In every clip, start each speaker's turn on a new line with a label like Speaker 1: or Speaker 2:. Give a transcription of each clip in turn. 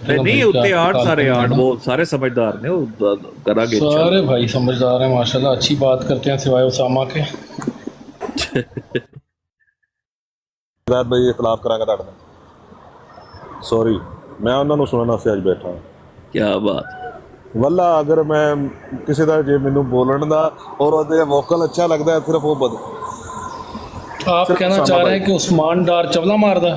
Speaker 1: चलो
Speaker 2: नहीं
Speaker 1: भाई, क्या
Speaker 2: होते आठ, सारे
Speaker 1: काल्पनिक है
Speaker 2: आठ
Speaker 1: ना।
Speaker 2: वो सारे समझदार ने, वो करांगे
Speaker 1: सारे
Speaker 2: इंशाल्लाह।
Speaker 1: भाई समझदार हैं माशाल्लाह, अच्छी बात करते हैं सिवाय उसामा के।
Speaker 3: ਹਦਾਇਤ ਬਈ ਦੇ ਖਿਲਾਫ ਕਰਾਂਗਾ ਤੁਹਾਡੇ ਨਾਲ। ਸੌਰੀ, ਮੈਂ ਉਹਨਾਂ ਨੂੰ ਸੁਣਨ ਵਾਸਤੇ ਅੱਜ ਬੈਠਾ ਹਾਂ।
Speaker 2: क्या बात।
Speaker 3: ਵੱਲਾ ਅਗਰ ਮੈਂ ਕਿਸੇ ਦਾ ਜੇ ਮੈਨੂੰ ਬੋਲਣ ਦਾ ਔਰ ਉਹਦੇ ਵੋਕਲ ਅੱਛਾ ਲੱਗਦਾ ਹੈ, ਸਿਰਫ ਉਹ
Speaker 1: आप
Speaker 3: ਸਿਰਫ
Speaker 1: कहना
Speaker 3: ਉਸਾਮਾ
Speaker 1: चाह रहे
Speaker 3: भाई,
Speaker 1: हैं कि उस्मान डार चवला मारदा।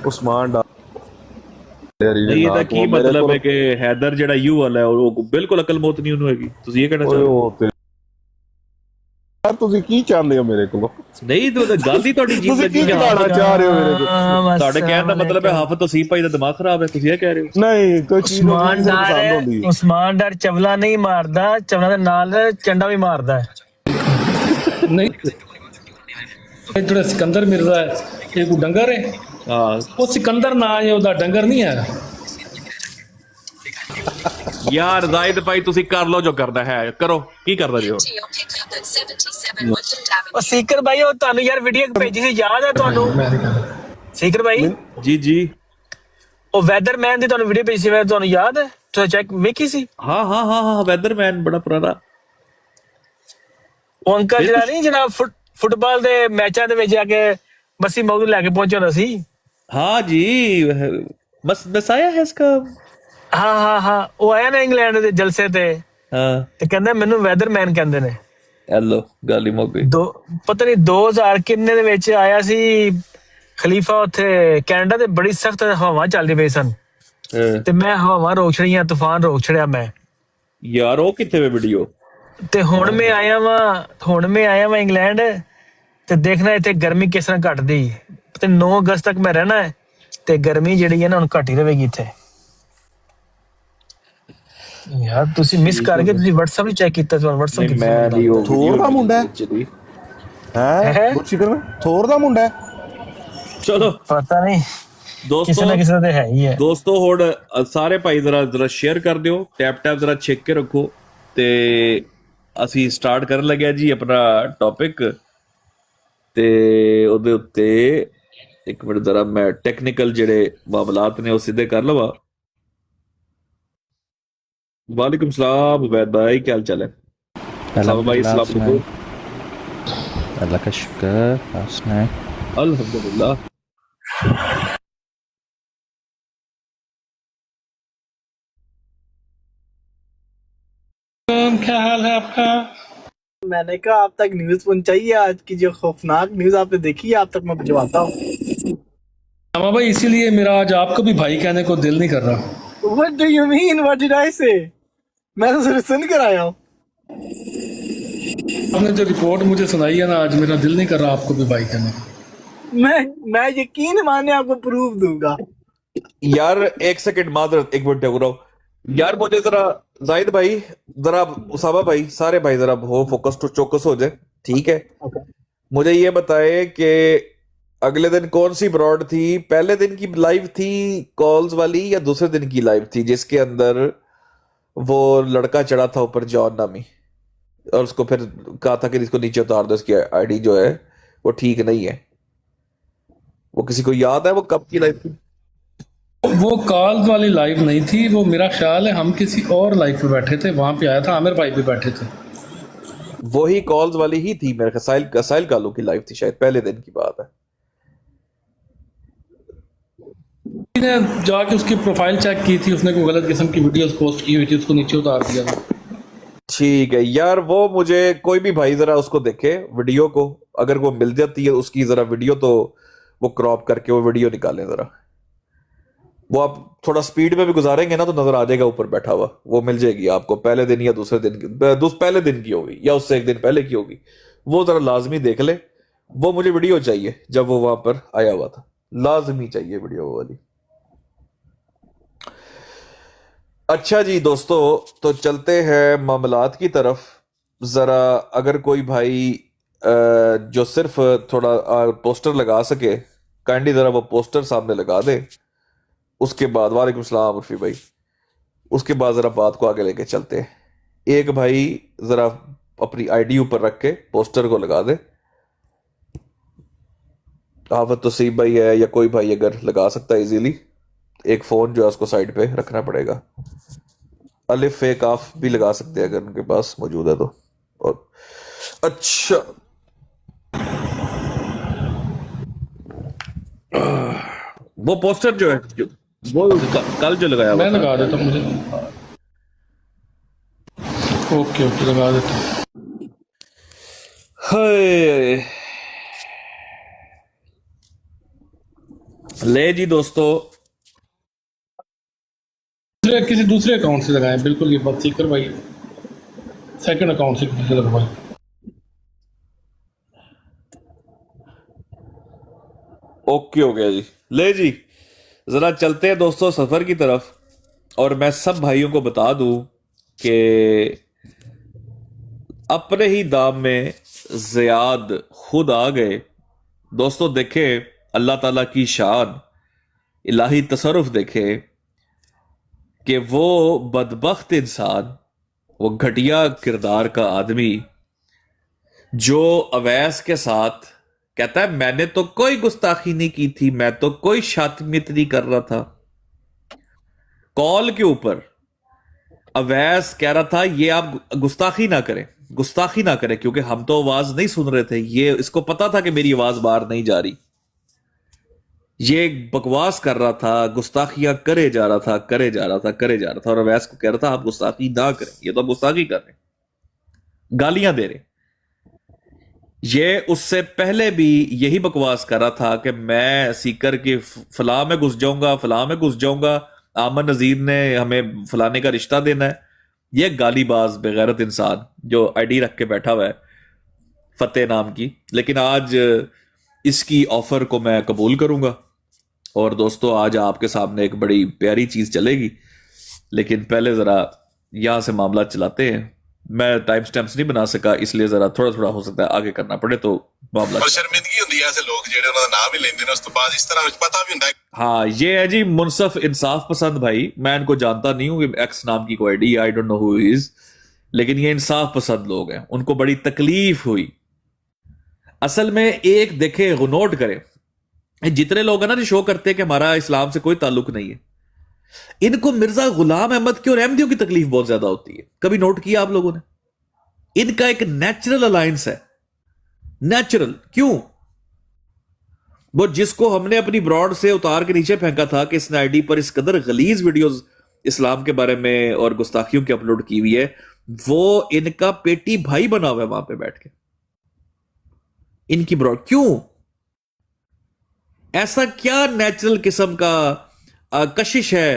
Speaker 3: ਉਸਮਾਨ ਡਾਰੀ ਦੇ
Speaker 2: नहीं
Speaker 3: ਨਾਂ
Speaker 2: ਇਹਦਾ
Speaker 3: ਤੋਂ
Speaker 2: ਕੀ
Speaker 3: ਮੇਰੇ
Speaker 2: ਮਤਲਬ
Speaker 3: ਕੋਲ।
Speaker 2: ਹੈ ਕਿ हैदर ਜਿਹੜਾ ਯੂ ਵਾਲਾ ਹੈ ਉਹ ਬਿਲਕੁਲ ਅਕਲਮੌਤ ਨਹੀਂ ਉਹਨੂੰ ਹੈਗੀ, ਤੁਸੀਂ ਇਹ ਕਹਿਣਾ ਚਾਹ
Speaker 3: ਓਏ
Speaker 2: ਰਹੇ ਹੋ?
Speaker 3: ਉਹ ਤੇ ਯਾਰ ਤੁਸੀਂ ਕੀ ਚਾਹੁੰਦੇ ਹੋ ਮੇਰੇ ਕੋਲੋਂ?
Speaker 2: ਨਹੀਂ ਤੂੰ ਤਾਂ ਗੱਲ ਹੀ ਤੁਹਾਡੀ ਅਜੀਬ
Speaker 3: ਤੁਸੀਂ
Speaker 2: ਲੱਗੀ
Speaker 3: ਕੀ
Speaker 2: ਕਿ
Speaker 3: ਘਟਾਉਣਾ ਚਾਹ ਰਹੇ ਹੋ ਮੇਰੇ ਕੋਲ?
Speaker 2: ਤੁਹਾਡੇ ਕਹਿਣ ਦਾ ਮਤਲਬ ਹੈ ਹਾਫਿਜ਼ ਤੌਸੀਫ ਭਾਈ ਦਾ ਦਿਮਾਗ ਖਰਾਬ ਹੈ, ਤੁਸੀਂ ਇਹ ਕਹਿ ਰਹੇ ਹੋ?
Speaker 3: ਨਹੀਂ, ਕੋਈ ਚੀਜ਼ ਹੁੰਦੀ
Speaker 4: ਉਸਮਾਨ
Speaker 3: ਕਿਸੇ ਨੂੰ ਪਸੰਦ
Speaker 4: ਡਰ
Speaker 3: ਹੁੰਦੀ ਹੈ।
Speaker 4: ਉਸਮਾਨ ਡਰ ਚਵਲਾ ਨਹੀਂ ਮਾਰਦਾ, ਚਵਲਾ ਦੇ ਨਾਲ ਚੰਡਾ ਵੀ ਮਾਰਦਾ ਹੈ।
Speaker 1: नहीं, जो सिकंदर मिर्जा है ये कोई डंगर है।
Speaker 2: ਹਾਂ
Speaker 1: वो सिकंदर ना है ਉਹਦਾ डंगर नहीं है।
Speaker 2: ਯਾਰ ਜ਼ਾਹਿਦ ਭਾਈ ਤੁਸੀਂ ਕਰ ਲਓ ਜੋ ਕਰਨਾ ਹੈ, ਕਰੋ ਕੀ ਕਰਦਾ ਜੀ ਹੋ?
Speaker 4: ਉਹ ਸੀਕਰ ਭਾਈ, ਉਹ ਤੁਹਾਨੂੰ ਯਾਰ ਵੀਡੀਓ ਭੇਜੀ ਸੀ, ਯਾਦ ਹੈ ਤੁਹਾਨੂੰ?
Speaker 1: मैं नहीं कहता।
Speaker 4: ਸੀਕਰ ਭਾਈ,
Speaker 2: ਜੀ ਜੀ
Speaker 4: ਉਹ ਵੈਦਰਮੈਨ ਦੀ ਤੁਹਾਨੂੰ ਵੀਡੀਓ ਭੇਜੀ ਸੀ, ਤੁਹਾਨੂੰ ਯਾਦ ਹੈ? ਤੁਸੀਂ ਚੈੱਕ ਵੇਖੀ ਸੀ?
Speaker 2: ਹਾਂ ਹਾਂ ਹਾਂ ਹਾਂ ਵੈਦਰਮੈਨ ਬੜਾ ਪੁਰਾਣਾ।
Speaker 4: ਉਹ ਅੰਕਲ ਜਿਹੜਾ ਨਹੀਂ, ਜਿਹੜਾ ਫੁੱਟਬਾਲ ਦੇ ਮੈਚਾਂ ਦੇ ਵਿੱਚ ਜਾ ਕੇ ਮੱਸੀ ਮੌਦ ਲੈ ਕੇ ਪਹੁੰਚਿਆ ਹੁੰਦਾ ਸੀ।
Speaker 2: हाँ जी बस बताया है इसका।
Speaker 4: ਹਾਂ ਉਹ ਆਇਆ ਨਾ ਇੰਗਲੈਂਡ ਦੇ ਜਲਸੇ ਤੇ
Speaker 2: हाँ
Speaker 4: ਤੇ ਕਹਿੰਦਾ ਮੈਨੂੰ ਵੈਦਰਮੈਨ ਕਹਿੰਦੇ ਨੇ।
Speaker 2: हेलो गाली मुक गई।
Speaker 4: ਦੋ ਪਤਾ ਨਹੀਂ 2000 ਕਿੰਨੇ ਦੇ ਵਿੱਚ ਆਇਆ ਸੀ ਖਲੀਫਾ ਉੱਥੇ ਕੈਨੇਡਾ ਤੇ, ਬੜੀ ਸਖਤ ਹਵਾਵਾਂ ਚੱਲਦੀ ਪਈ ਸਨ
Speaker 2: हाँ।
Speaker 4: ਤੇ ਮੈਂ ਹਵਾਵਾਂ ਰੋਕ ਛੜੀਆਂ, ਤੂਫਾਨ ਰੋਕ ਛੜਿਆ ਮੈਂ।
Speaker 2: यार वो कितने में वीडियो?
Speaker 4: ਤੇ ਹੁਣ ਮੈਂ ਆਇਆ ਵਾਂ ਇੰਗਲੈਂਡ ਤੇ ਦੇਖਣਾ ਇੱਥੇ ਗਰਮੀ ਕਿਸ ਤਰ੍ਹਾਂ ਘਟਦੀ। ਤੇ 9 ਅਗਸਤ ਤੱਕ ਮੈਂ ਰਹਿਣਾ ਹੈ ਤੇ ਗਰਮੀ ਜਿਹੜੀ ਹੈ ਨਾ ਹੁਣ ਘਟੀ ਰਹੇਗੀ ਇੱਥੇ। ਯਾਰ ਤੁਸੀਂ ਮਿਸ ਕਰ ਗਏ, ਤੁਸੀਂ WhatsApp ਨਹੀਂ ਚੈੱਕ ਕੀਤਾ? ਤੁਹਾਨੂੰ WhatsApp
Speaker 2: नहीं मैं नहीं वो
Speaker 3: ਥੋਰ ਦਾ ਮੁੰਡਾ ਹੈ?
Speaker 2: चली।
Speaker 3: ਹੈ ਗੁੱਚੀ ਕਰਨਾ ਥੋਰ ਦਾ ਮੁੰਡਾ ਹੈ?
Speaker 2: चलो
Speaker 4: ਪਤਾ ਨਹੀਂ, ਕਿਸੇ
Speaker 2: दोस्तों
Speaker 4: ਨਾ ਕਿਸੇ ਤੇ ਹੈ ਹੀ ਹੈ।
Speaker 2: ਦੋਸਤੋ ਹੁਣ ਸਾਰੇ ਭਾਈ ਜ਼ਰਾ ਸ਼ੇਅਰ ਕਰ ਦਿਓ, ਟੈਪ ਜ਼ਰਾ ਚੈੱਕ ਕੇ ਰੱਖੋ ਤੇ ਅਸੀਂ ਸਟਾਰਟ ਕਰਨ ਲੱਗਿਆ ਜੀ ਆਪਣਾ ਟੌਪਿਕ। ਤੇ ਉਹਦੇ ਉੱਤੇ ਇੱਕ ਮਿੰਟ ਜ਼ਰਾ ਮੈਂ ਟੈਕਨੀਕਲ ਜਿਹੜੇ ਮਾਮਲਾਤ ਨੇ ਉਹ ਸਿੱਧੇ ਕਰ ਲਵਾਂ। वालेकुम सलाम उबैद भाई, क्या हाल चाल है? साहब भाई
Speaker 5: अल्हम्दुलिल्लाह,
Speaker 2: अस्सलाम
Speaker 5: आप
Speaker 2: वालेकुम।
Speaker 5: सुनाएं। अल्लाह का शुक्र, आप सुनाएं।
Speaker 2: अल्हम्दुलिल्लाह।
Speaker 1: क्या हाल है आपका?
Speaker 6: मैंने कहा आप तक न्यूज पहुंचाइए, आज की जो खौफनाक न्यूज आपने देखी है आप तक मैं भिजवाता हूँ।
Speaker 1: हाँ भाई, इसीलिए मेरा आज आपको भी भाई कहने को दिल नहीं कर रहा।
Speaker 6: What do you mean? What did I say? मैं तो सिर्फ सुन कर आया हूँ।
Speaker 1: आपने जो रिपोर्ट मुझे सुनाई है ना, आज मेरा दिल नहीं कर रहा आपको भी भाई कहने को।
Speaker 6: मैं यकीन माने आपको प्रूफ दूंगा।
Speaker 2: यार एक सेकंड मादरत, एक मिनट रुक रहा हूँ यार, मुझे जरा जाहिद भाई, जरा उसामा भाई, सारे भाई जरा हो फोकस टू चौकस हो जाए, ठीक है? मुझे ये बताए कि अगले दिन कौन सी ब्रॉड थी, पहले दिन की लाइव थी कॉल्स वाली या दूसरे दिन की लाइव थी जिसके अंदर वो लड़का चढ़ा था ऊपर जॉन नामी और उसको फिर कहा था कि इसको नीचे उतार दो, इसकी आईडी जो है वो ठीक नहीं है। वो किसी को याद है वो कब की लाइव थी?
Speaker 1: वो कॉल वाली लाइव नहीं थी, वो मेरा ख्याल है हम किसी और लाइव पे बैठे थे, वहां पे आया था आमिर भाई भी बैठे थे।
Speaker 2: वही कॉल्स वाली ही थी मेरे ख्याल, साहिल कालू की लाइव थी शायद, पहले दिन की बात है।
Speaker 1: मैंने जाके उसकी प्रोफाइल चेक की थी, उसने कोई गलत किस्म की वीडियोस पोस्ट की हुई थी, उसको नीचे उतार दिया था।
Speaker 2: ठीक है यार, वो मुझे कोई भी भाई जरा उसको देखे वीडियो को, अगर वो मिल जाती है उसकी जरा वीडियो तो वो क्रॉप करके वो वीडियो निकालें जरा। वो आप थोड़ा स्पीड में भी गुजारेंगे ना तो नजर आ जाएगा ऊपर बैठा हुआ, वो मिल जाएगी आपको पहले दिन या दूसरे दिन की, पहले दिन की होगी या उससे एक दिन पहले की होगी, वो जरा लाजमी देख ले। वो मुझे वीडियो चाहिए जब वो वहां पर आया हुआ था, लाजमी चाहिए वीडियो वो वाली। अच्छा जी दोस्तों, तो चलते हैं मामलात की तरफ। जरा अगर कोई भाई जो सिर्फ थोड़ा पोस्टर लगा सके, काइंडली जरा वो पोस्टर सामने लगा दे। उसके बाद वालेकुम सलाम उर्फी भाई, उसके बाद जरा बात को आगे लेके चलते हैं। एक भाई जरा अपनी आईडी ऊपर रख के पोस्टर को लगा दे, हाफिज तौसीफ भाई है या कोई भाई अगर लगा सकता है इजीली, एक फोन जो है उसको साइड पे रखना पड़ेगा। अलिफ ए काफ भी लगा सकते हैं अगर उनके पास मौजूद है तो। और अच्छा वो पोस्टर जो है वो कल जो लगाया हुआ
Speaker 1: मैं
Speaker 2: था,
Speaker 1: लगा देता हूँ, मुझे ओके ओके लगा देता हूँ।
Speaker 2: हाय। ले जी दोस्तों,
Speaker 1: किसी दूसरे अकाउंट से लगाएं, बिल्कुल ये बात सीकर भाई, सेकंड अकाउंट से किसी से लगवाएं।
Speaker 2: ओके हो गया जी। ले जी जरा चलते हैं दोस्तों सफर की तरफ। और मैं सब भाइयों को बता दूं कि अपने ही दाम में ज़ियाद खुद आ गए दोस्तों। देखे अल्लाह ताला की शान, इलाही तसरुफ देखे कि वो बदबख्त इंसान, वो घटिया किरदार का आदमी जो अवैस के साथ कहता है मैंने तो कोई गुस्ताखी नहीं की थी, मैं तो कोई शातिमियत नहीं कर रहा था। कॉल के ऊपर अवैस कह रहा था ये आप गुस्ताखी ना करें, गुस्ताखी ना करें, क्योंकि हम तो आवाज नहीं सुन रहे थे। ये इसको पता था कि मेरी आवाज बाहर नहीं जा रही। ये बकवास कर रहा था, गुस्ताखियां करे जा रहा था, करे जा रहा था, करे जा रहा था। और अवैस को कह रहा था आप गुस्ताखी ना करें, ये तो गुस्ताखी कर रहे, गालियां दे रहे। ये उससे पहले भी यही बकवास कर रहा था कि मैं सीकर के फलां में घुस जाऊंगा, फलां में घुस जाऊंगा, आमन नजीर ने हमें फलाने का रिश्ता देना है। ये गालीबाज बेगैरत इंसान जो आईडी रख के बैठा हुआ है फतेह नाम की। लेकिन आज इसकी ऑफर को मैं कबूल करूंगा। और दोस्तों आज आपके सामने एक बड़ी प्यारी चीज चलेगी, लेकिन पहले जरा यहां से मामला चलाते हैं। मैं टाइम स्टैम्प्स नहीं बना सका, इसलिए जरा थोड़ा थोड़ा हो सकता है आगे करना पड़े तो मामला।
Speaker 7: और शर्मिंदगी होती है ऐसे लोग जेडे उन्होंने नाम ही लेंदे ने उस तो बाद इस तरह पता भी होता है।
Speaker 2: हाँ ये है जी मुनसफ इंसाफ पसंद भाई। मैं इनको जानता नहीं हूँ, एक्स नाम की कोई ID, I don't know who is, लेकिन ये इंसाफ पसंद लोग हैं। उनको बड़ी तकलीफ हुई असल में। एक देखे नोट करें, जितने लोग हैं ना जो शो करते हैं कि हमारा इस्लाम से कोई ताल्लुक नहीं है, इनको मिर्जा गुलाम अहमद की और अहमदियों की तकलीफ बहुत ज्यादा होती है। कभी नोट किया आप लोगों ने? इनका एक नेचुरल अलायंस है, नेचुरल। क्यों? वो जिसको हमने अपनी ब्रॉड से उतार के नीचे फेंका था कि इसने आईडी पर इस कदर गलीज वीडियोस इस्लाम के बारे में और गुस्ताखियों की अपलोड की हुई है, वो इनका पेटी भाई बना हुआ है वहां पे बैठ के, इनकी ब्रॉड। क्यों? ऐसा क्या नेचुरल किस्म का कशिश है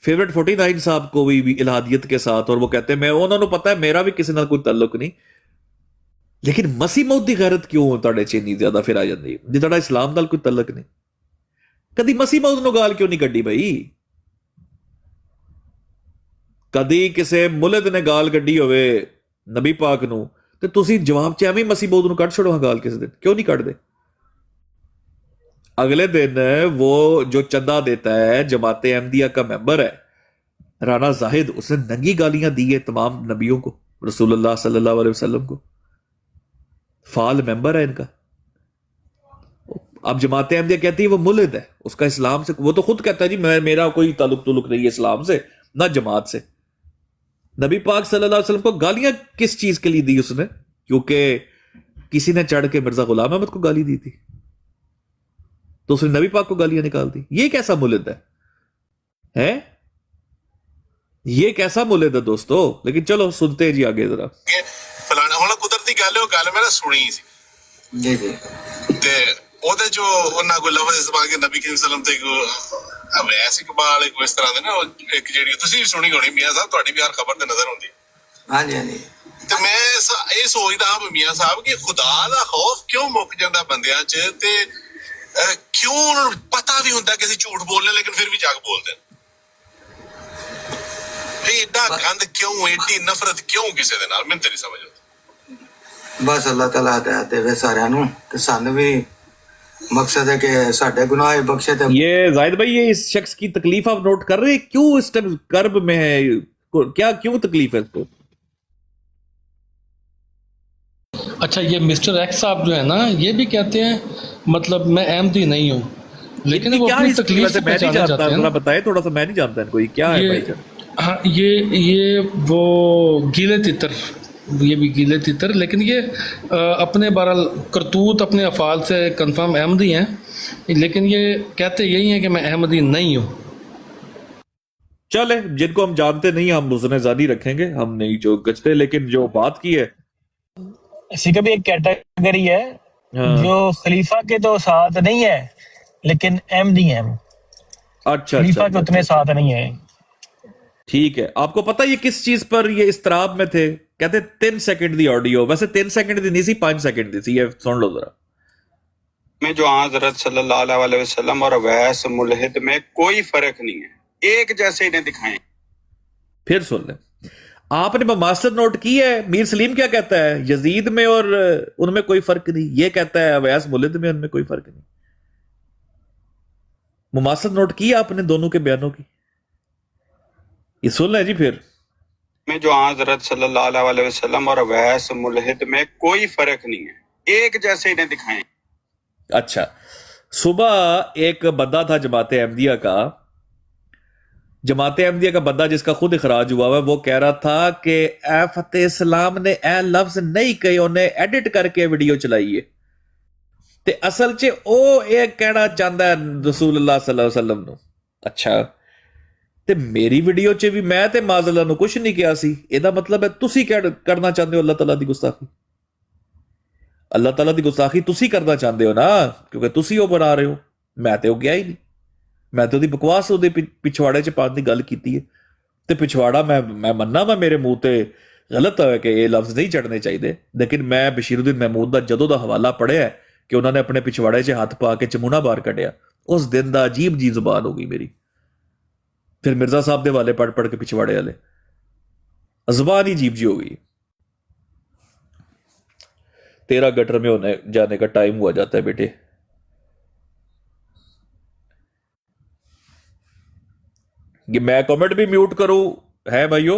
Speaker 2: फेवरेट 49 साहब को भी इलाहादियत के साथ, और वो कहते हैं मैं उन्होंने पता है मेरा भी किसी ना कोई ताल्लुक नहीं। लेकिन मसीह मौत दी गैरत क्यों ਤੁਹਾਡੇ ਚ ਇੰਨੀ ਜ਼ਿਆਦਾ ਫਿਰ ਆ ਜਾਂਦੀ ਜੇ ਤੁਹਾਡਾ ਇਸਲਾਮ ਨਾਲ ਕੋਈ ਤਾल्लुक ਨਹੀਂ? ਕਦੀ ਮਸੀਹ ਮੌਤ ਨੂੰ ਗਾਲ ਕਿਉਂ ਨਹੀਂ ਕੱਢੀ ਬਈ? ਕਦੀ ਕਿਸੇ ਮੁਲਦ ਨੇ ਗਾਲ ਕੱਢੀ ਹੋਵੇ ਨਬੀ ਪਾਕ ਨੂੰ ਤੇ ਤੁਸੀਂ ਜਵਾਬ ਚ ਐਵੇਂ ਮਸੀਹ ਮੌਤ ਨੂੰ ਕੱਢ ਛੜੋ ਹਾਂ ਗਾਲ ਕਿਸੇ ਦਿਨ? क्यों नहीं ਕੱਢਦੇ? अगले दिन वो जो चंदा देता है जमात अहमदिया का मेंबर है राना जाहिद, उसने नंगी गालियां दी है तमाम नबियों को, रसूलुल्लाह सल्लल्लाहु अलैहि वसल्लम को। फाल मेंबर है इनका। अब जमात अहमदिया कहती है वो मुल्द है, उसका इस्लाम से, वो तो खुद कहता है जी मेरा कोई ताल्लुक नहीं है इस्लाम से ना जमात से। नबी पाक सल्लल्लाहु अलैहि वसल्लम को गालियां किस चीज के लिए दी उसने? क्योंकि किसी ने चढ़ के मिर्जा गुलाम अहमद को गाली दी थी, तो उसने नबी पाक को गालियां निकाल दी। ये कैसा मुल्द है? ये कैसा मुल्द है दोस्तों? लेकिन चलो सुनते हैं जी आगे जरा।
Speaker 7: फलाना हुण कुदरती गल है, गल मैंने सुनी सी जी जी ते ओदे जो उन्ना कोई लफ्ज़ इस्तेमाल के नबी करीम सल्लल्लाहु अलैहि वसल्लम ते अवैस इकबाल कोई इस तरह दे ना एक जेडी तुसी भी सुनी होनी मियां साहब, ਤੁਹਾਡੀ भी हर खबर ते नजर होंदी। हां जी हां जी। ते मैं ये सोचदा हां मियां साहब कि खुदा दा खौफ क्यों मुक जांदा बंदियां च, ते क्यों पता भी होता कि झूठ बोलने लेकिन फिर भी जाग बोलते हैं? एडा गंद क्यों, एडी नफरत क्यों किसी दे नाल? मैं तेरी समझ आती बस अल्लाह ताला हदायत देवे सारियां नूं ते सानू भी मकसद है कि साडे गुनाह बख्शे ते। ये
Speaker 2: जाहिद भाई ये इस शख्स की तकलीफ आप नोट कर रहे हैं? क्यों इस टाइम कर्ब में है? क्या क्यों तकलीफ है इसको?
Speaker 1: अच्छा ये मिस्टर एक्स साहब जो है ना, ये भी कहते हैं मतलब मैं अहमदी नहीं हूँ, लेकिन
Speaker 2: इनकी
Speaker 1: वो
Speaker 2: क्या
Speaker 1: अपनी
Speaker 2: हिस्ट्री
Speaker 1: तकलीफ
Speaker 2: वैसे
Speaker 1: से
Speaker 2: मैं नहीं
Speaker 1: पहचाने
Speaker 2: जानता,
Speaker 1: जाते हैं
Speaker 2: थोड़ा
Speaker 1: ना।
Speaker 2: बताएं थोड़ा सा, मैं नहीं जानता इनको, ये क्या है
Speaker 1: ये
Speaker 2: भाईजान?
Speaker 1: हाँ, ये वो गीले तितर, ये भी गीले तितर, लेकिन ये अपने बहरहाल करतूत अपने अफ़ाल से कंफर्म अहमदी हैं, लेकिन ये कहते यही हैं कि मैं अहमदी नहीं हूँ।
Speaker 2: चले, जिनको हम जानते नहीं हम उसने जारी रखेंगे, हम नहीं जो गचते, लेकिन जो बात की है
Speaker 4: इसी का भी एक कैटेगरी है
Speaker 2: हाँ।
Speaker 4: जो खलीफा के तो साथ नहीं है लेकिन अहमदी हैं।
Speaker 2: अच्छा
Speaker 4: खलीफा
Speaker 2: अच्छा
Speaker 4: के उतने
Speaker 2: अच्छा,
Speaker 4: साथ नहीं है।
Speaker 2: ठीक है। आपको पता है ये किस चीज पर ये इस्तराब में थे? कहते 3 सेकंड दी ऑडियो, वैसे 3 सेकंड दी नहीं सी, 5 सेकंड दी सी, ये सुन लो जरा।
Speaker 8: में जो हजरत सल्लल्लाहु अलैहि वसल्लम और अवैस मुल्हिद में कोई फर्क नहीं है, एक जैसे इन्हें दिखाएं।
Speaker 2: फिर सुन ले, आपने ममासद नोट की है? मीर सलीम क्या कहता है? यजीद में और उनमें कोई फर्क नहीं, ये कहता है अवैस मुल्हिद में उनमें कोई फर्क नहीं। ममासद नोट की आपने दोनों के बयानों की? ये सुन लें जी। फिर
Speaker 8: में जो हजरत सल्लल्लाहु अलैहि वसल्लम और अवैस मुल्हिद में कोई फर्क नहीं है, एक जैसे इन्हें दिखाएं।
Speaker 2: अच्छा, सुबह एक बंदा था जमात अहमदिया का, जमात अहमदिया का बंदा जिसका खुद इखराज हुआ है, वो कह रहा था कि ए फतेह इस्लाम ने ए लफ्ज नहीं कहे, उन्हें एडिट करके वीडियो चलाई है ते असल च ओ ये कहना चाहता है रसूलुल्लाह सल्लल्लाहु अलैहि वसल्लम नूं। अच्छा, ते मेरी वीडियो च भी मैं ते माज़ल्लाह नूं कुछ नहीं किया सी, ਇਹਦਾ मतलब है तुसी करना चाहते हो अल्लाह ताला दी गुस्ताखी। अल्लाह ताला दी गुस्ताखी तुसी करना चाहते हो ना, क्योंकि तुसी वो बना रहे हो, मैं तो गया ही नहीं। मैं तो ਉਹਦੀ बकवास ਉਹਦੇ पिछवाड़े च पाने की गल की है, ਤੇ पिछवाड़ा मैं मन्ना वा मेरे मुंह ते गलत है कि ये लफ्ज नहीं चढ़ने चाहिए, लेकिन मैं बशीरुद्दीन महमूद का जदों का हवाला पढ़िया कि उन्होंने अपने पिछवाड़े च हाथ पा के चमूना बाहर कढ़िया, उस दिन का अजीब जी जुबान हो गई मेरी। फिर मिर्जा साहब के हवाले पढ़ पढ़ के पिछवाड़े वाले जुबान ही अजीब जी हो गई। तेरा गटर में होने जाने का टाइम हुआ जाता है बेटे। ये मैं कमेंट भी म्यूट करूं है भाइयों?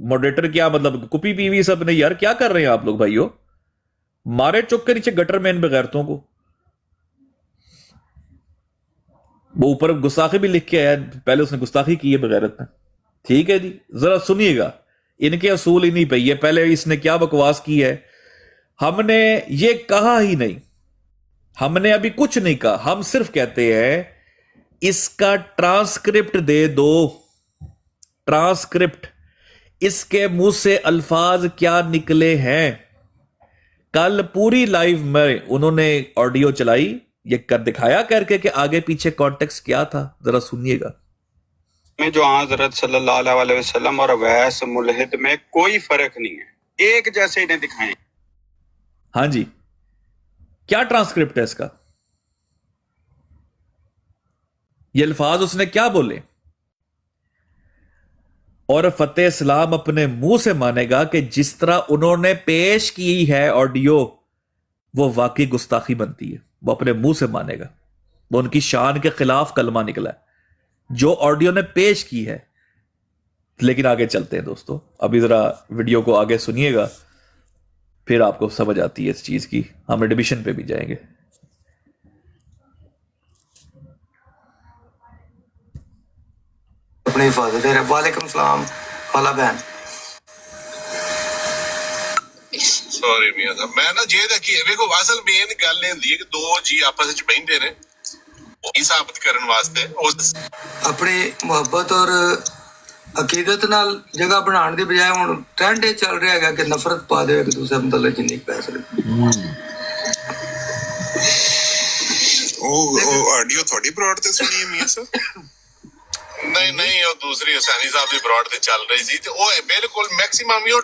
Speaker 2: मॉडरेटर क्या मतलब कुपी पीवी सब ने, यार क्या कर रहे हैं आप लोग भाइयों? मारे चुक के नीचे गटर में इन बेगैरतों को। वो ऊपर गुस्ताखी भी लिख के आया, पहले उसने गुस्ताखी की है बगैरत ने। ठीक है जी, जरा सुनिएगा, इनके असूल ही नहीं पई है। पहले इसने क्या बकवास की है, हमने ये कहा ही नहीं, हमने अभी कुछ नहीं कहा, हम सिर्फ कहते हैं इसका ट्रांसक्रिप्ट दे दो, ट्रांसक्रिप्ट, इसके मुंह से अल्फाज क्या निकले हैं। कल पूरी लाइव में उन्होंने ऑडियो चलाई, ये कर दिखाया करके कि आगे पीछे कॉन्टेक्स्ट क्या था, जरा सुनिएगा।
Speaker 8: में जो हजरत सल्लल्लाहु अलैहि वसल्लम और अवैस मुल्हिद में कोई फर्क नहीं है, एक जैसे इन्हें दिखाएं।
Speaker 2: हाँ जी, क्या ट्रांसक्रिप्ट है इसका? ये अल्फाज उसने क्या बोले? और फतेह इस्लाम अपने मुंह से मानेगा कि जिस तरह उन्होंने पेश की है ऑडियो, वो वाकई गुस्ताखी बनती है, वो अपने मुंह से मानेगा। वो उनकी शान के खिलाफ कलमा निकला है जो ऑडियो ने पेश की है। लेकिन आगे चलते हैं दोस्तों, अभी जरा वीडियो को आगे सुनिएगा, फिर आपको समझ आती है इस चीज की। हम एडमिशन पे भी जाएंगे।
Speaker 9: अपनी हिफाजत है। वालेकुम सलाम खाला बहन।
Speaker 7: सॉरी मियां साहब, मैं ना जे देखी ਵੇਖੋ ਅਸਲ ਮੇਨ ਗੱਲ ਇਹ ਹੁੰਦੀ ਹੈ ਕਿ ਦੋ ਜੀ ਆਪਸ ਵਿੱਚ ਬਹਿੰਦੇ ਨੇ ਉਹ ਸਾਬਤ ਕਰਨ ਵਾਸਤੇ ਉਸ
Speaker 9: अपनी मोहब्बत और अकीदत नाल जगह बनाने की बजाय हुण ट्रेंड ये चल रहा है कि नफरत पा दे एक दूसरे मतलब जिन्नी पै सकदी।
Speaker 7: ਉਹ ਆਡੀਓ ਤੁਹਾਡੀ ਬਰੋਡ ਤੇ ਸੁਣੀ ਹੈ ਮੀਆਂ ਸਾਹਿਬ? ਨਹੀਂ ਉਹ ਦੂਸਰੀ ਹਸਾਨੀ ਸਾਹਿਬ ਦੀ ਬਰੋਡ ਤੇ ਚੱਲ ਰਹੀ ਸੀ ਤੇ ਉਹ ਬਿਲਕੁਲ ਮੈਕਸਿਮਮ ਹੀ ਉਹ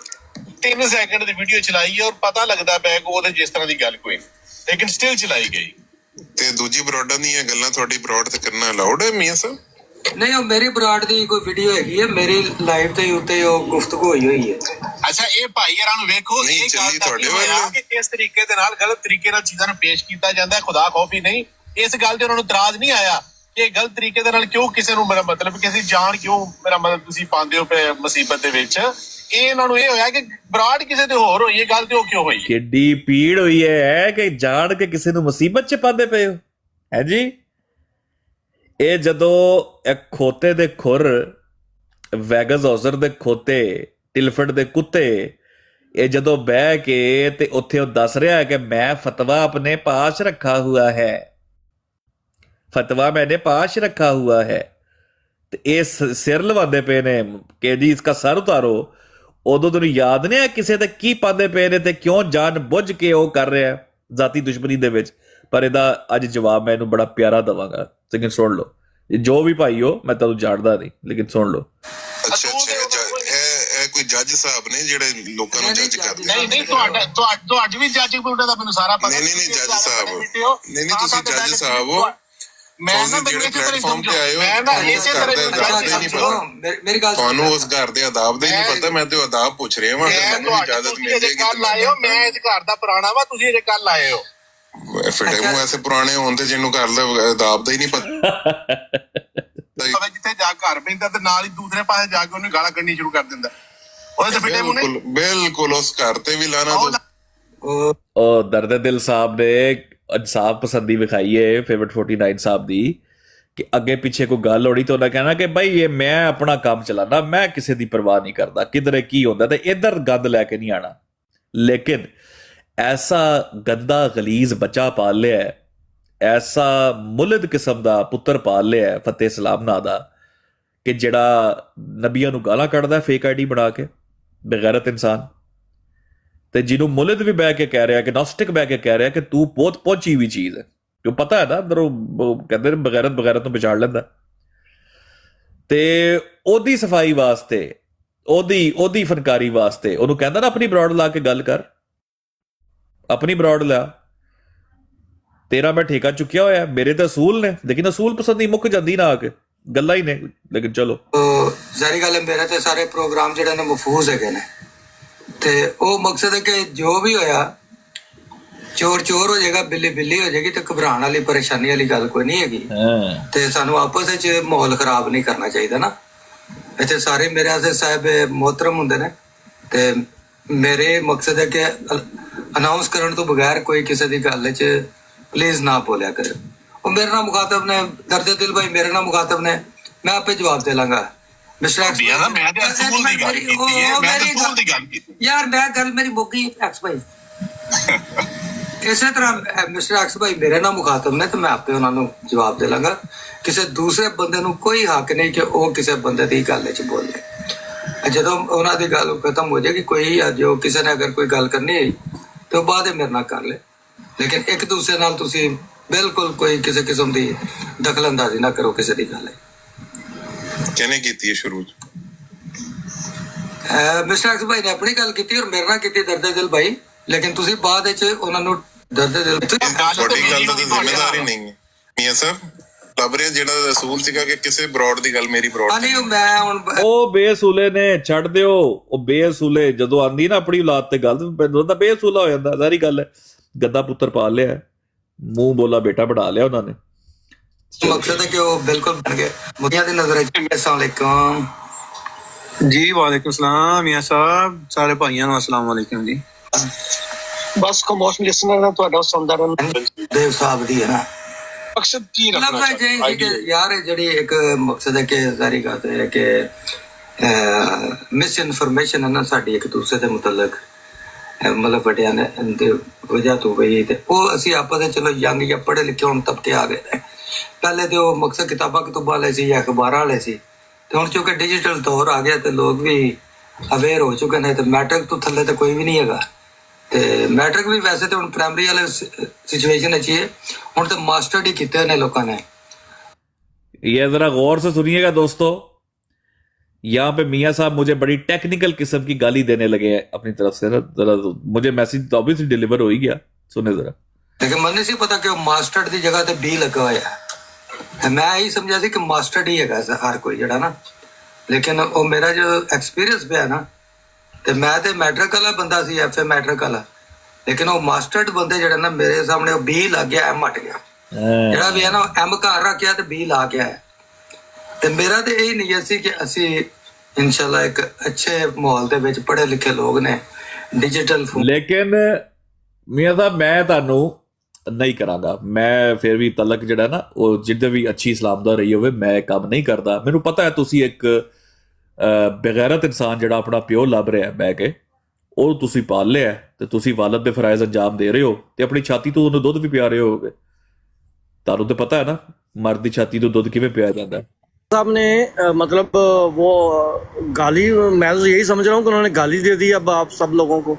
Speaker 7: 3 ਸੈਕਿੰਡ ਦੀ ਵੀਡੀਓ ਚਲਾਈ ਹੈ ਔਰ ਪਤਾ ਲੱਗਦਾ ਪਿਆ ਕਿ ਉਹਦੇ ਜਿਸ ਤਰ੍ਹਾਂ ਦੀ ਗੱਲ ਕੋਈ ਲੇਕਿਨ ਸਟਿਲ ਚਲਾਈ ਗਈ। ਤੇ ਦੂਜੀ ਬਰੋਡਾਂ ਦੀਆਂ ਗੱਲਾਂ ਤੁਹਾਡੀ ਬਰੋਡ ਤੇ ਕਰਨਾ ਅਲਾਉਡ ਹੈ ਮੀਆਂ ਸਾਹਿਬ?
Speaker 9: नहीं वो मेरी बराड़ दी कोई वीडियो हैगी है, मेरी लाइव ते उत्ते गुफ्तगू होई है।
Speaker 7: ਅੱਛਾ ਇਹ ਭਾਈ ਯਾਰਾਂ ਨੂੰ ਵੇਖੋ ਇਹ ਗੱਲ ਤੁਹਾਡੇ ਹੋਇਆ ਕਿ ਕਿਸ ਤਰੀਕੇ ਦੇ ਨਾਲ ਗਲਤ ਤਰੀਕੇ ਨਾਲ ਚੀਜ਼ਾਂ ਨੂੰ ਪੇਸ਼ ਕੀਤਾ ਜਾਂਦਾ ਹੈ। ਖੁਦਾ ਖੌਫੀ ਨਹੀਂ, ਇਸ ਗੱਲ ਤੇ ਉਹਨਾਂ ਨੂੰ ਇਤਰਾਜ਼ ਨਹੀਂ ਆਇਆ ਕਿ ਗਲਤ ਤਰੀਕੇ ਦੇ ਨਾਲ ਕਿਉਂ ਕਿਸੇ ਨੂੰ ਮੇਰਾ ਮਤਲਬ ਕਿਸੇ ਜਾਨ ਕਿਉਂ ਮੇਰਾ ਮਤਲਬ ਤੁਸੀਂ ਪਾਉਂਦੇ ਹੋ ਪਏ ਮੁਸੀਬਤ ਦੇ ਵਿੱਚ। ਇਹ ਇਹਨਾਂ ਨੂੰ ਇਹ ਹੋਇਆ ਕਿ ਬਰਾੜ ਕਿਸੇ ਤੇ ਹੋਰ ਹੋਈ, ਇਹ ਗੱਲ ਤੇ ਉਹ ਕਿਉਂ ਹੋਈ?
Speaker 2: ਕਿੱਡੀ ਪੀੜ ਹੋਈ ਹੈ ਕਿ ਜਾਣ ਕੇ ਕਿਸੇ ਨੂੰ ਮੁਸੀਬਤ ਚ ਪਾਉਂਦੇ ਪਏ ਹੋ ਹੈ ਜੀ। ਇਹ ਜਦੋਂ ਇੱਕ ਖੋਤੇ ਦੇ ਖੁਰ, ਵੈਗਸ ਹੌਜ਼ਰ ਦੇ ਖੋਤੇ, ਟਿਲਫਰਡ ਦੇ ਕੁੱਤੇ, ਇਹ ਜਦੋਂ ਬਹਿ ਕੇ ਤੇ ਉੱਥੇ ਉਹ ਦੱਸ ਰਿਹਾ ਹੈ ਕਿ ਮੈਂ ਫਤਵਾ ਆਪਣੇ ਪਾਸ ਰੱਖਾ ਹੁਆ ਹੈ, ਫਤਵਾ ਮੈंने पास रखा हुआ है, ਤੇ ਇਹ ਸਿਰ ਲਵਾਉਂਦੇ ਪਏ ਨੇ ਕਿ ਜੀ ਇਸਕਾ ਸਰ ਉਤਾਰੋ। ਉਦੋਂ ਤੈਨੂੰ ਯਾਦ ਨਹੀਂ ਆ ਕਿਸੇ ਤੇ ਕੀ ਪਾਉਂਦੇ ਪਏ ਨੇ ਤੇ ਕਿਉਂ ਜਾਣ ਬੁੱਝ ਕੇ ਉਹ ਕਰ ਰਿਹਾ ਜ਼ਾਤੀ ਦੁਸ਼ਮਣੀ ਦੇ ਵਿੱਚ। ਪਰ ਇਹਦਾ ਅੱਜ ਜਵਾਬ ਮੈਂ ਇਹਨੂੰ ਬੜਾ ਪਿਆਰਾ ਦਵਾਂਗਾ, ਲੇਕਿਨ ਸੁਣ ਲਓ। ਜੋ ਵੀ ਭਾਈ ਹੋ, ਮੈਂ ਤੁਹਾਨੂੰ ਜਾਣਦਾ ਨਹੀਂ, ਲੇਕਿਨ ਸੁਣ ਲਓ।
Speaker 7: ਅੱਛਾ ਇਹ ਕੋਈ ਜੱਜ ਸਾਹਿਬ ਨੇ ਜਿਹੜੇ ਲੋਕਾਂ ਨੂੰ ਜੱਜ ਕਰਦੇ?
Speaker 10: ਨਹੀਂ ਤੁਹਾਡੇ ਵੀ ਜੱਜ ਬੋਲਦਾ ਦਾ ਮੈਨੂੰ ਸਾਰਾ ਪਤਾ।
Speaker 7: ਨਹੀਂ ਜੱਜ ਸਾਹਿਬ, ਨਹੀਂ ਤੁਸੀਂ ਜੱਜ ਸਾਹਿਬ ਹੋ।
Speaker 10: ਮੈਂ ਨਾ
Speaker 7: ਜਿਹੜੇ ਪਲੇਟਫਾਰਮ ਤੇ ਆਏ ਹੋ,
Speaker 10: ਮੈਂ ਨਾ ਇਸੇ ਤਰ੍ਹਾਂ
Speaker 9: ਮੇਰੀ ਗੱਲ
Speaker 7: ਤੁਹਾਨੂੰ ਉਸ ਘਰ ਦੇ ਆਦਾਬ ਦਾ ਹੀ ਨਹੀਂ ਪਤਾ। ਮੈਂ ਤੇ ਆਦਾਬ ਪੁੱਛ ਰਿਹਾ ਵਾਂ, ਮੈਨੂੰ ਇਜਾਜ਼ਤ ਮਿਲ ਜਾਏਗੀ।
Speaker 10: ਕੱਲ ਆਏ ਹੋ, ਮੈਂ ਇਸ ਘਰ ਦਾ ਪੁਰਾਣਾ ਵਾ, ਤੁਸੀਂ ਅਜੇ ਕੱਲ ਆਏ ਹੋ।
Speaker 7: ਫਿਟੇ ਮੂੰਹ ਐਸੇ ਪੁਰਾਣੇ ਹੋਣ ਤੇ ਜਿਹਨੂੰ ਘਰ ਦਾ ਆਦਾਬ ਦਾ ਹੀ ਨਹੀਂ ਪਤਾ।
Speaker 10: ਜਿੱਥੇ ਜਾ ਘਰ ਪੈਂਦਾ ਤੇ ਨਾਲ ਹੀ ਦੂਸਰੇ ਪਾਸੇ ਜਾ ਕੇ ਉਹਨੂੰ ਗਾਲਾਂ ਕੱਢਣੀ ਸ਼ੁਰੂ ਕਰ ਦਿੰਦਾ। ਉਹਦੇ ਤੇ ਫਿਟੇ ਮੂੰਹ ਨੇ
Speaker 7: ਬਿਲਕੁਲ ਉਸ ਘਰ ਤੇ ਵੀ ਲਾਣਾ।
Speaker 2: ਉਹ ਦਰਦ ਦਿਲ ਸਾਹਿਬ ਨੇ ਇਨਸਾਫ ਪਸੰਦੀ ਵਿਖਾਈ ਹੈ ਫੇਵਰਟ 49 ਸਾਹਿਬ ਦੀ, ਕਿ ਅੱਗੇ ਪਿੱਛੇ ਕੋਈ ਗੱਲ ਹੋਣੀ ਤਾਂ ਉਹਨਾਂ ਕਹਿਣਾ ਕਿ ਭਾਈ ਇਹ ਮੈਂ ਆਪਣਾ ਕੰਮ ਚਲਾਣਾ, ਮੈਂ ਕਿਸੇ ਦੀ ਪਰਵਾਹ ਨਹੀਂ ਕਰਦਾ, ਕਿਧਰੇ ਕੀ ਹੁੰਦਾ ਤੇ ਇੱਧਰ ਗੰਦ ਲੈ ਕੇ ਨਹੀਂ ਆਣਾ। ਲੇਕਿਨ ਐਸਾ ਗੰਦਾ ਗਲੀਜ਼ ਬੱਚਾ ਪਾਲ ਲਿਆ, ਐਸਾ ਮੁਲਦ ਕਿਸਮ ਦਾ ਪੁੱਤਰ ਪਾਲ ਲਿਆ ਫਤਿਹ ਸਲਾਮ ਨਾਂ ਦਾ, ਕਿ ਜਿਹੜਾ ਨਬੀਆਂ ਨੂੰ ਗਾਲਾਂ ਕੱਢਦਾ ਫੇਕ ਆਈਡੀ ਬਣਾ ਕੇ, ਬੇਗੈਰਤ ਇਨਸਾਨ। ਤੇ ਜਿਹਨੂੰ ਮੁਲਦ ਵੀ ਬਹਿ ਕੇ ਕਹਿ ਰਿਹਾ, ਕਿ ਨੌਸਟਿਕ ਬਹਿ ਕੇ ਕਹਿ ਰਿਹਾ ਕਿ ਤੂੰ ਬਹੁਤ ਪਹੁੰਚੀ ਵੀ ਚੀਜ਼ ਹੈ, ਕਿਉਂ ਪਤਾ ਹੈ ਨਾ ਅੰਦਰੋਂ ਕਹਿੰਦੇ ਬਗੈਰਤ ਨੂੰ ਵਿਚਾੜ ਲੈਂਦਾ। ਤੇ ਉਹਦੀ ਸਫਾਈ ਵਾਸਤੇ, ਉਹਦੀ ਫਨਕਾਰੀ ਵਾਸਤੇ ਉਹਨੂੰ ਕਹਿੰਦਾ ਨਾ ਆਪਣੀ ਬਰੌਡ ਲਾ ਕੇ ਗੱਲ ਕਰ, ਆਪਣੀ ਬਰੌਡ ਲਾ, ਤੇਰਾ ਮੈਂ ਠੇਕਾ ਚੁੱਕਿਆ ਹੋਇਆ, ਮੇਰੇ ਤਾਂ ਅਸੂਲ ਨੇ। ਲੇਕਿਨ ਅਸੂਲ ਪਸੰਦ ਹੀ ਮੁੱਕ ਜਾਂਦੀ ਨਾ ਆ ਕੇ, ਗੱਲਾਂ ਹੀ ਨੇ। ਲੇਕਿਨ ਚਲੋ
Speaker 9: ਸਾਰੀ ਗੱਲ ਹੈ, ਮੇਰੇ ਤੇ ਸਾਰੇ ਪ੍ਰੋਗਰਾਮ ਜਿਹੜੇ ਨੇ ਮਫੂਜ਼ ਹੈਗੇ ਨੇ, ਤੇ ਉਹ ਮਕਸਦ ਹੈ ਕਿ ਜੋ ਵੀ ਹੋਇਆ ਚੋਰ ਹੋ ਜਾਏਗਾ, ਬਿੱਲੀ ਹੋ ਜਾਏਗੀ, ਤੇ ਘਬਰਾਉਣ ਵਾਲੀ ਪਰੇਸ਼ਾਨੀ ਵਾਲੀ ਗੱਲ ਕੋਈ ਨਹੀਂ ਹੈਗੀ। ਤੇ ਸਾਨੂੰ ਆਪਸ ਵਿੱਚ ਮਾਹੌਲ ਖਰਾਬ ਨਹੀਂ ਕਰਨਾ ਚਾਹੀਦਾ ਨਾ। ਇੱਥੇ ਸਾਰੇ ਮੇਰੇ ਆਸੇ ਸਾਹਿਬ ਮੁਹਤਰਮ ਹੁੰਦੇ ਨੇ, ਤੇ ਮੇਰੇ ਮਕਸਦ ਹੈ ਕਿ ਅਨਾਉਂਸ ਕਰਨ ਤੋਂ ਬਗੈਰ ਕੋਈ ਕਿਸੇ ਦੀ ਗੱਲ 'ਚ ਪਲੀਜ਼ ਨਾ ਬੋਲਿਆ ਕਰੇ। ਉਹ ਮੇਰੇ ਨਾਲ ਮੁਖਾਤਬ ਨੇ, ਦਰਦ ਦਿਲ ਭਾਈ ਮੇਰੇ ਨਾਲ ਮੁਖਾਤਬ ਨੇ, ਮੈਂ ਆਪੇ ਜਵਾਬ ਦੇ ਲਾਂਗਾ। ਮਿਸਟਰ ਐਕਸ
Speaker 10: ਮੈਂ ਤੇ ਅਸੂਲ ਦੀ ਗੱਲ ਕੀਤੀ ਹੈ, ਮੈਂ ਤੇ ਅਸੂਲ ਦੀ ਗੱਲ ਕੀਤੀ
Speaker 9: ਯਾਰ, ਮੈਂ ਗੱਲ ਮੇਰੀ ਮੁੱਕੀ ਐਕਸ ਭਾਈ। ਇਸੇ ਤਰ੍ਹਾਂ ਮਿਸਟਰ ਐਕਸ ਭਾਈ ਮੇਰੇ ਨਾਲ ਮੁਖਾਤਬ ਨੇ, ਤੇ ਮੈਂ ਆਪੇ ਉਹਨਾਂ ਨੂੰ ਜਵਾਬ ਦੇ ਲਾਂਗਾ। ਕਿਸੇ ਦੂਸਰੇ ਬੰਦੇ ਨੂੰ ਕੋਈ ਹੱਕ ਨਹੀਂ ਕਿ ਉਹ ਕਿਸੇ ਬੰਦੇ ਦੀ ਗੱਲ 'ਚ ਬੋਲੇ। ਜਦੋਂ ਉਹਨਾਂ ਦੀ ਗੱਲ ਖਤਮ ਹੋ ਜਾਏਗੀ, ਕੋਈ ਜੋ ਕਿਸੇ ਨੇ ਅਗਰ ਕੋਈ ਗੱਲ ਕਰਨੀ ਹੈ ਤੇ ਉਹ ਬਾਅਦ ਮੇਰੇ ਨਾਲ ਕਰ ਲੈ। ਲੇਕਿਨ ਇੱਕ ਦੂਸਰੇ ਨਾਲ ਤੁਸੀਂ ਬਿਲਕੁਲ ਕੋਈ ਕਿਸੇ ਕਿਸਮ ਦੀ ਦਖਲ ਅੰਦਾਜ਼ੀ ਨਾ ਕਰੋ ਕਿਸੇ ਦੀ ਗੱਲ।
Speaker 7: ਕਿਹਨੇ ਕੀਤੀ ਹੈ ਸ਼ੁਰੂ 'ਚ?
Speaker 9: ਮਿਸਟਰ ਐਕਸ ਭਾਈ ਨੇ ਆਪਣੀ ਗੱਲ ਕੀਤੀ ਔਰ ਮੇਰੇ ਨਾਲ ਕੀਤੀ ਦਰਦ ਦਿਲ ਭਾਈ, ਲੇਕਿਨ ਤੁਸੀਂ ਬਾਅਦ ਵਿੱਚ ਉਹਨਾਂ ਨੂੰ ਦਰਦ ਦਿਲ
Speaker 7: ਤੁਹਾਡੀ ਗੱਲ ਦਾ ਜ਼ਿੰਮੇਦਾਰ ਹੀ ਨਹੀਂ ਹੈ ਮੀਆਂ ਸਾਹਿਬ। ਲੱਭਰੇ ਜਿਹੜਾ ਅਸੂਲ ਸੀਗਾ ਕਿ ਕਿਸੇ ਬਰੌਡ ਦੀ ਗੱਲ ਮੇਰੀ ਬਰੌਡ
Speaker 9: ਨਹੀਂ, ਮੈਂ ਹੁਣ
Speaker 2: ਉਹ ਬੇਅਸੂਲੇ ਨੇ, ਛੱਡ ਦਿਓ ਉਹ ਬੇਅਸੂਲੇ। ਜਦੋਂ ਆਂਦੀ ਨਾ ਆਪਣੀ ਔਲਾਦ ਤੇ ਗੱਲ, ਤਾਂ ਬੇਅਸੂਲਾ ਹੋ ਜਾਂਦਾ। ਸਾਰੀ ਗੱਲ ਹੈ, ਗੱਦਾ ਪੁੱਤਰ ਪਾਲ ਲਿਆ, ਮੂੰਹ ਬੋਲਾ ਬੇਟਾ ਬਣਾ ਲਿਆ ਉਹਨਾਂ ਨੇ।
Speaker 9: ਮਕਸਦ ਹੈ ਕਿ ਉਹ ਬਿਲਕੁਲ ਬਣ ਗਏ ਮੁੱਦਿਆਂ ਦੀ ਨਜ਼ਰ ਵਿੱਚ। अस्सलाम वालेकुम
Speaker 8: ਜੀ ਵਾਲੇਕੁਮ ਸਲਾਮ ਮੀਆਂ ਸਾਹਿਬ, ਸਾਰੇ ਭਾਈਆਂ ਨੂੰ अस्सलाम वालेकुम ਜੀ।
Speaker 10: ਬਸ ਕਮੋਸ਼ਨ ਲਿਸਨਰ ਦਾ ਤੁਹਾਡਾ ਸੁਣਦਾ ਰਹਿਣਾ।
Speaker 9: ਦੇਵ ਸਾਹਿਬ ਦੀ ਹੈ ਨਾ
Speaker 10: ਮਕਸਦ ਕੀ ਰੱਖਣਾ
Speaker 9: ਚਾਹੀਦਾ ਕਿ ਯਾਰ ਜਿਹੜੀ ਇੱਕ ਮਕਸਦ ਹੈ ਕਿ ਜ਼ਾਰੀ ਗੱਲ ਹੈ ਕਿ ਮਿਸ ਇਨਫੋਰਮੇਸ਼ਨ ਹੈ ਨਾ ਸਾਡੀ ਇੱਕ ਦੂਸਰੇ ਦੇ ਮੁਤਲਕ, ਮਤਲਬ ਵੱਡਿਆਂ ਨੇ ਦੇ ਵਜ੍ਹਾ ਤੋਂ ਹੋਈ, ਤੇ ਉਹ ਅਸੀਂ ਆਪਸ ਵਿੱਚ ਚਲੋ ਯੰਗ ਜਾਂ ਪੜ੍ਹੇ ਲਿਖੇ ਹੁਣ ਤਬਕੇ ਆ ਗਏ ਨੇ। ਪਹਿਲੇ ਤੇ ਉਹ ਮਕਸਦ ਕਿਤਾਬਾਂ ਵਾਲੇ ਸੀ ਜਾਂ ਅਖਬਾਰਾਂ ਵਾਲੇ ਸੀ, ਤੇ ਹੁਣ ਕਿਉਂਕਿ ਡਿਜੀਟਲ ਦੌਰ ਆ ਗਿਆ ਤੇ ਲੋਕ ਵੀ ਅਵੇਅਰ ਹੋ ਚੁੱਕੇ ਨੇ। ਤੇ ਮੈਟ੍ਰਿਕ ਤੋਂ ਥੱਲੇ ਤੇ ਕੋਈ ਵੀ ਨਹੀਂ ਹੈਗਾ, ਤੇ ਮੈਟ੍ਰਿਕ ਵੀ ਵੈਸੇ ਤੇ ਹੁਣ ਪ੍ਰਾਇਮਰੀ ਵਾਲੇ सिचुएशन अच्छी है, ਹੁਣ ਤੇ ਮਾਸਟਰ ਹੀ ਕੀਤੇ ਨੇ ਲੋਕਾਂ ने।
Speaker 2: ये जरा गौर से सुनिएगा दोस्तों, यहाँ पे मियाँ साहब मुझे बड़ी टेक्निकल किस्म की गाली देने लगे हैं अपनी तरफ से ना। जरा मुझे मैसेज तो ऑब्वियसली डिलीवर हो ही गया, सुने जरा।
Speaker 9: लेकिन मन नहीं पता कि मास्टर की जगह ते बी लगा होया है। मैं यही समझा सी कि मास्टर ही है हर कोई जड़ा ना, लेकिन वो मेरा जो एक्सपीरियंस पे है ना, ते मैं ते मैट्रिक वाला बंदा सी, FA मैट्रिक वाला, लेकिन वो मास्टर्ड बंदे जड़े ना मेरे सामने बी लग गया, M हट गया। जड़ा भी है ना M घर रखिया ते बी ला गया है। ते मेरा ते यही नीयत सी कि असी इंशाल्लाह एक अच्छे माहौल दे विच पढ़े लिखे लोग ने डिजिटल।
Speaker 2: लेकिन मियाँ साहब मैं ਤੁਹਾਨੂੰ ਨਹੀਂ ਕਰਾਂਗਾ ਮੈਂ ਫਿਰ ਵੀ ਤਲਕ ਜਿਹੜਾ ਨਾ ਉਹ ਜਿੱਦੇ ਵੀ ਅੱਛੀ ਇਸਲਾਮ ਦਾ ਰਹੀ ਹੋਵੇ ਮੈਂ ਕੰਮ ਨਹੀਂ ਕਰਦਾ ਮੈਨੂੰ ਪਤਾ ਹੈ ਤੁਸੀਂ ਇੱਕ ਬੇਗੈਰਤ ਇਨਸਾਨ ਜਿਹੜਾ ਆਪਣਾ ਪਿਓ ਲੱਭ ਰਿਹਾ ਬਹਿ ਕੇ ਉਹ ਤੁਸੀਂ ਪਾਲ ਲਿਆ ਤੇ ਤੁਸੀਂ ਵਾਲਦ ਦੇ ਫਰਾਇਜ਼ ਅੰਜਾਮ ਦੇ ਰਹੇ ਹੋ ਤੇ ਆਪਣੀ ਛਾਤੀ ਤੋਂ ਉਹਨੂੰ ਦੁੱਧ ਵੀ ਪਿਆ ਰਹੇ ਹੋਗੇ ਤੁਹਾਨੂੰ ਤਾਂ ਪਤਾ ਹੈ ਨਾ ਮਰਦ ਦੀ ਛਾਤੀ ਤੋਂ ਦੁੱਧ ਕਿਵੇਂ ਪਿਆ ਜਾਂਦਾ ਹੈ
Speaker 11: साहब ने मतलब वो गाली मैं तो यही समझ रहा हूँ कि उन्होंने गाली दे दी अब आप सब लोगों को